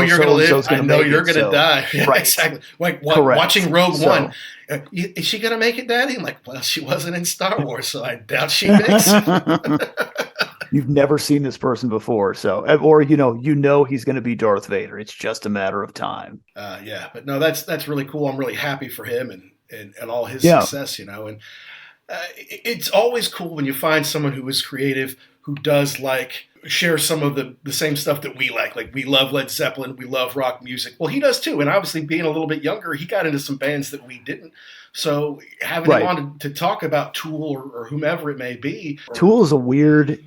you're going to live. I know you're going to die. Yeah, right. Exactly. Like watching Rogue One. Is she going to make it, Daddy? I'm like, well, she wasn't in Star Wars, so I doubt she makes it. You've never seen this person before, so or he's going to be Darth Vader. It's just a matter of time. Yeah, but no, that's really cool. I'm really happy for him and all his success. And it's always cool when you find someone who is creative, who does share some of the same stuff that we like. Like, we love Led Zeppelin, we love rock music. Well, he does too. And obviously, being a little bit younger, he got into some bands that we didn't. So having him on to talk about Tool or whomever it may be. Tool is a weird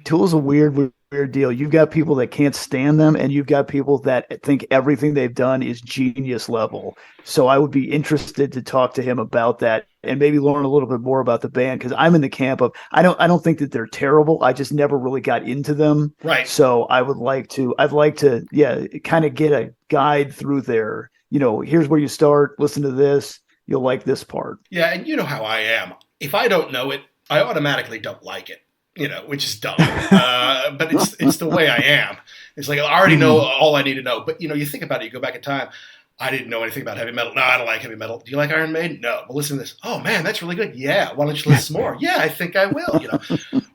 deal. You've got people that can't stand them, and you've got people that think everything they've done is genius level. So I would be interested to talk to him about that and maybe learn a little bit more about the band, because I'm in the camp of I don't think that they're terrible. I just never really got into them. Right. So I'd like to kind of get a guide through their, here's where you start, listen to this, you'll like this part. Yeah, and you know how I am. If I don't know it, I automatically don't like it. Which is dumb. But it's the way I am. It's like, I already know all I need to know. But, you think about it, you go back in time. I didn't know anything about heavy metal. No, I don't like heavy metal. Do you like Iron Maiden? No. Well, listen to this. Oh, man, that's really good. Yeah. Why don't you listen more? Yeah, I think I will.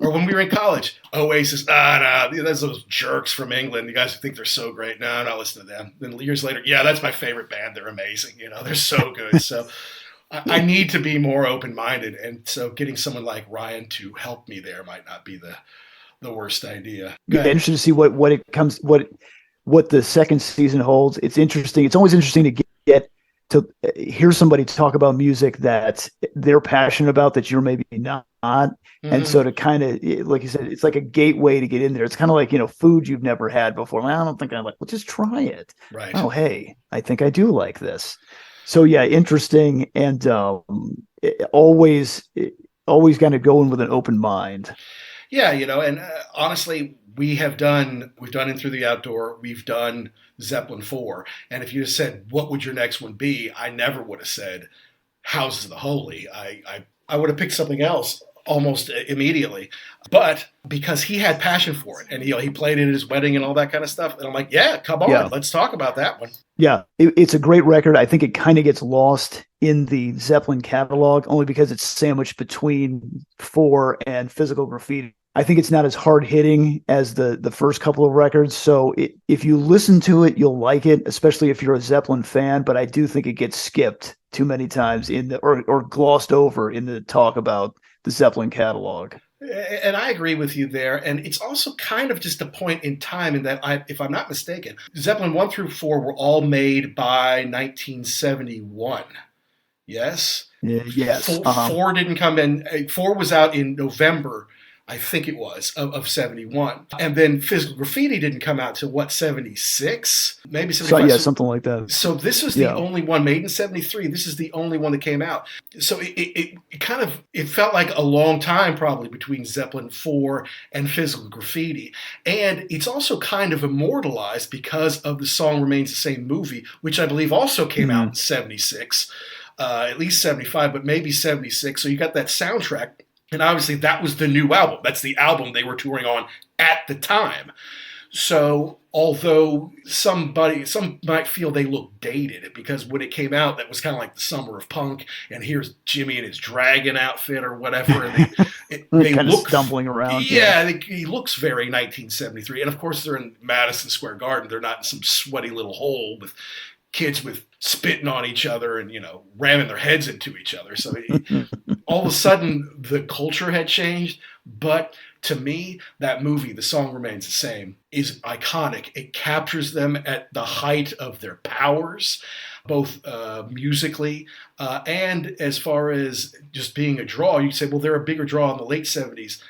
Or when we were in college, Oasis. No. There's those jerks from England. You guys think they're so great. No, I'm not listening to them. Then years later, yeah, that's my favorite band. They're amazing. They're so good. So I need to be more open-minded, and so getting someone like Ryan to help me there might not be the worst idea. Yeah, interested to see what the second season holds. It's interesting. It's always interesting to get to hear somebody talk about music that they're passionate about that you're maybe not. Mm-hmm. And so to kind of, like you said, it's like a gateway to get in there. It's kind of like, food you've never had before. Well, I don't think I like. Well, just try it. Right. Oh, hey, I think I do like this. So yeah, interesting, and always kind of going with an open mind. Yeah, and honestly, we've done In Through the Outdoor, we've done Zeppelin IV, and if you just said, what would your next one be, I never would have said Houses of the Holy. I would have picked something else almost immediately, but because he had passion for it, and he played it at his wedding and all that kind of stuff, and I'm like, yeah, come on, let's talk about that one. Yeah, it's a great record. I think it kind of gets lost in the Zeppelin catalog only because it's sandwiched between 4 and Physical Graffiti. I think it's not as hard hitting as the first couple of records. So if you listen to it, you'll like it, especially if you're a Zeppelin fan. But I do think it gets skipped too many times or glossed over in the talk about the Zeppelin catalog. And I agree with you there. And it's also kind of just a point in time in that, if I'm not mistaken, Zeppelin 1 through 4 were all made by 1971. Yes? Yes. Four didn't come in. 4 was out in November, I think it was, of 71. And then Physical Graffiti didn't come out till, 76? Maybe 75. So, something like that. So this was the only one made in 73. This is the only one that came out. So it kind of, it felt like a long time probably between Zeppelin 4 and Physical Graffiti. And it's also kind of immortalized because of the Song Remains the Same movie, which I believe also came out in 76, at least 75, but maybe 76. So you got that soundtrack. And obviously that was the new album. That's the album they were touring on at the time. So although some might feel they look dated because when it came out, that was kind of like the summer of punk. And here's Jimmy in his dragon outfit or whatever. And they kind look of stumbling around. Yeah, he looks very 1973. And of course they're in Madison Square Garden. They're not in some sweaty little hole with kids with spitting on each other and, ramming their heads into each other. So all of a sudden the culture had changed. But to me, that movie, The Song Remains the Same, is iconic. It captures them at the height of their powers, both musically and as far as just being a draw. You could say, well, they're a bigger draw in the late 70s,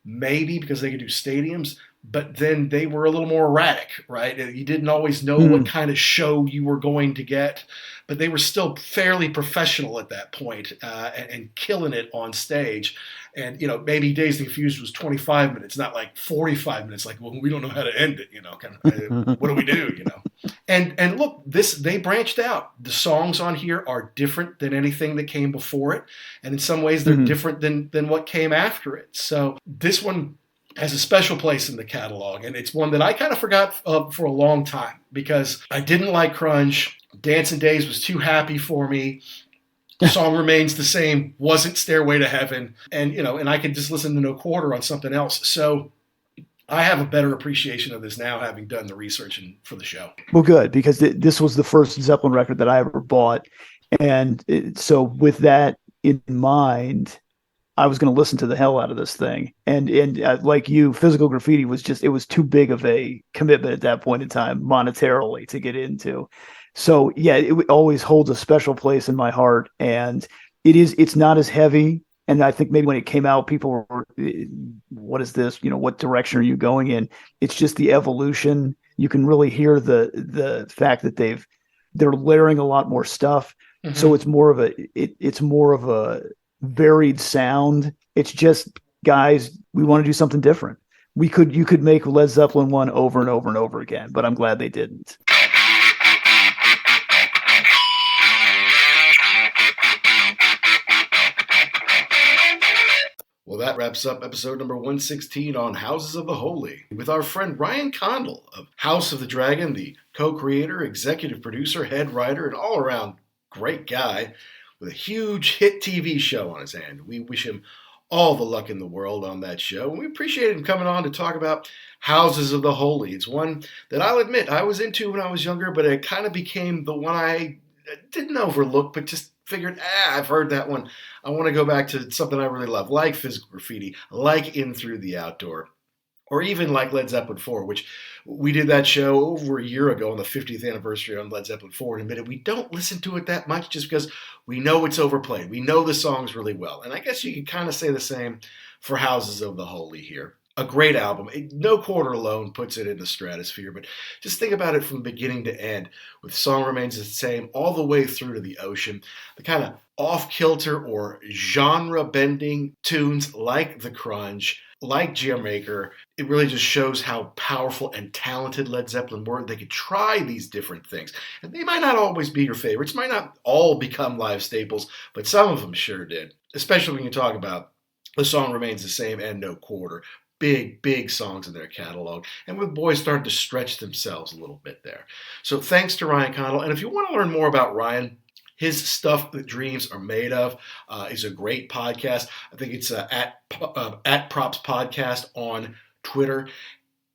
maybe because they could do stadiums. But then they were a little more erratic, right? You didn't always know what kind of show you were going to get, but they were still fairly professional at that point and killing it on stage. And, maybe Dazed and Confused was 25 minutes, not like 45 minutes. Like, well, we don't know how to end it, kind of, what do we do, And look, they branched out. The songs on here are different than anything that came before it. And in some ways, they're different than what came after it. So this one has a special place in the catalog, and it's one that I kind of forgot for a long time because I didn't like Crunge. Dancing Days was too happy for me. The Song Remains the Same wasn't Stairway to Heaven, and and I could just listen to No Quarter on something else. So I have a better appreciation of this now, having done the research for the show. Well, good, because this was the first Zeppelin record that I ever bought, and so with that in mind, I was going to listen to the hell out of this thing. And like you, Physical Graffiti was it was too big of a commitment at that point in time, monetarily, to get into. So yeah, it always holds a special place in my heart. And it's not as heavy. And I think maybe when it came out, people were, what is this? What direction are you going in? It's just the evolution. You can really hear the fact that they're layering a lot more stuff. Mm-hmm. So it's more of a varied sound. It's just, guys, we want to do something different. You could make Led Zeppelin 1 over and over and over again, but I'm glad they didn't. Well, that wraps up episode number 116 on Houses of the Holy with our friend Ryan Condal of House of the Dragon, the co-creator, executive producer, head writer, and all-around great guy with a huge hit TV show on his hand. We wish him all the luck in the world on that show. And we appreciate him coming on to talk about Houses of the Holy. It's one that I'll admit I was into when I was younger, but it kind of became the one I didn't overlook, but just figured, I've heard that one. I want to go back to something I really love, like Physical Graffiti, like In Through the Outdoor, or even like Led Zeppelin IV, which we did that show over a year ago on the 50th anniversary on Led Zeppelin IV, and admitted we don't listen to it that much just because we know it's overplayed. We know the songs really well. And I guess you could kind of say the same for Houses of the Holy here. A great album. No Quarter alone puts it in the stratosphere, but just think about it from beginning to end, with Song Remains the Same all the way through to The Ocean. The kind of off-kilter or genre-bending tunes like The Crunge, like Jamaica, it really just shows how powerful and talented Led Zeppelin were. They could try these different things. And they might not always be your favorites, might not all become live staples, but some of them sure did, especially when you talk about The Song Remains the Same and No Quarter. Big songs in their catalog, and with boys starting to stretch themselves a little bit there. So thanks to Ryan Condal. And if you want to learn more about Ryan, His Stuff That Dreams Are Made Of is a great podcast. I think it's at Props Podcast on Twitter.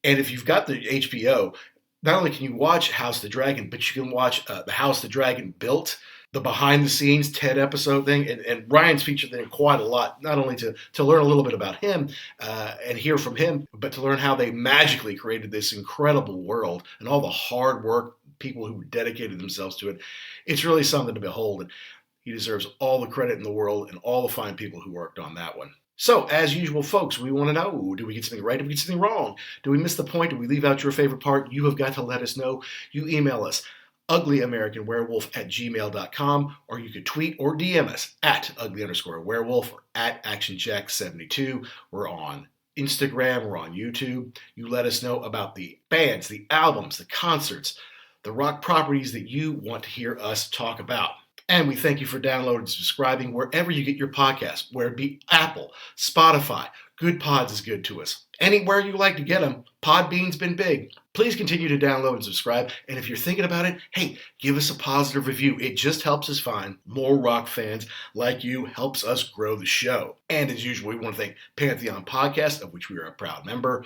And if you've got the HBO, not only can you watch House the Dragon, but you can watch the House the Dragon Built, the behind-the-scenes 10-episode thing. And Ryan's featured there quite a lot, not only to learn a little bit about him and hear from him, but to learn how they magically created this incredible world and all the hard work, people who dedicated themselves to it. It's really something to behold, and he deserves all the credit in the world and all the fine people who worked on that one. So, as usual, folks, we want to know, do we get something right? Do we get something wrong? Do we miss the point? Do we leave out your favorite part? You have got to let us know. You email us, uglyamericanwerewolf@gmail.com, or you could tweet or DM us at ugly_werewolf or at actionjack72. We're on Instagram, we're on YouTube. You let us know about the bands, the albums, the concerts, the rock properties that you want to hear us talk about. And we thank you for downloading and subscribing wherever you get your podcasts, whether it be Apple, Spotify. Good Pods is good to us. Anywhere you like to get them, Podbean's been big. Please continue to download and subscribe. And if you're thinking about it, hey, give us a positive review. It just helps us find more rock fans like you, helps us grow the show. And as usual, we want to thank Pantheon Podcast, of which we are a proud member,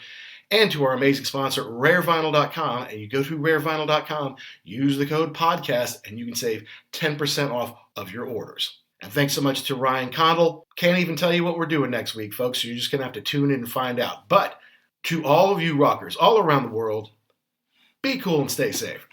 and to our amazing sponsor, rarevinyl.com. And you go through rarevinyl.com, use the code podcast, and you can save 10% off of your orders. And thanks so much to Ryan Condal. Can't even tell you what we're doing next week, folks, so you're just going to have to tune in and find out. But to all of you rockers all around the world, be cool and stay safe.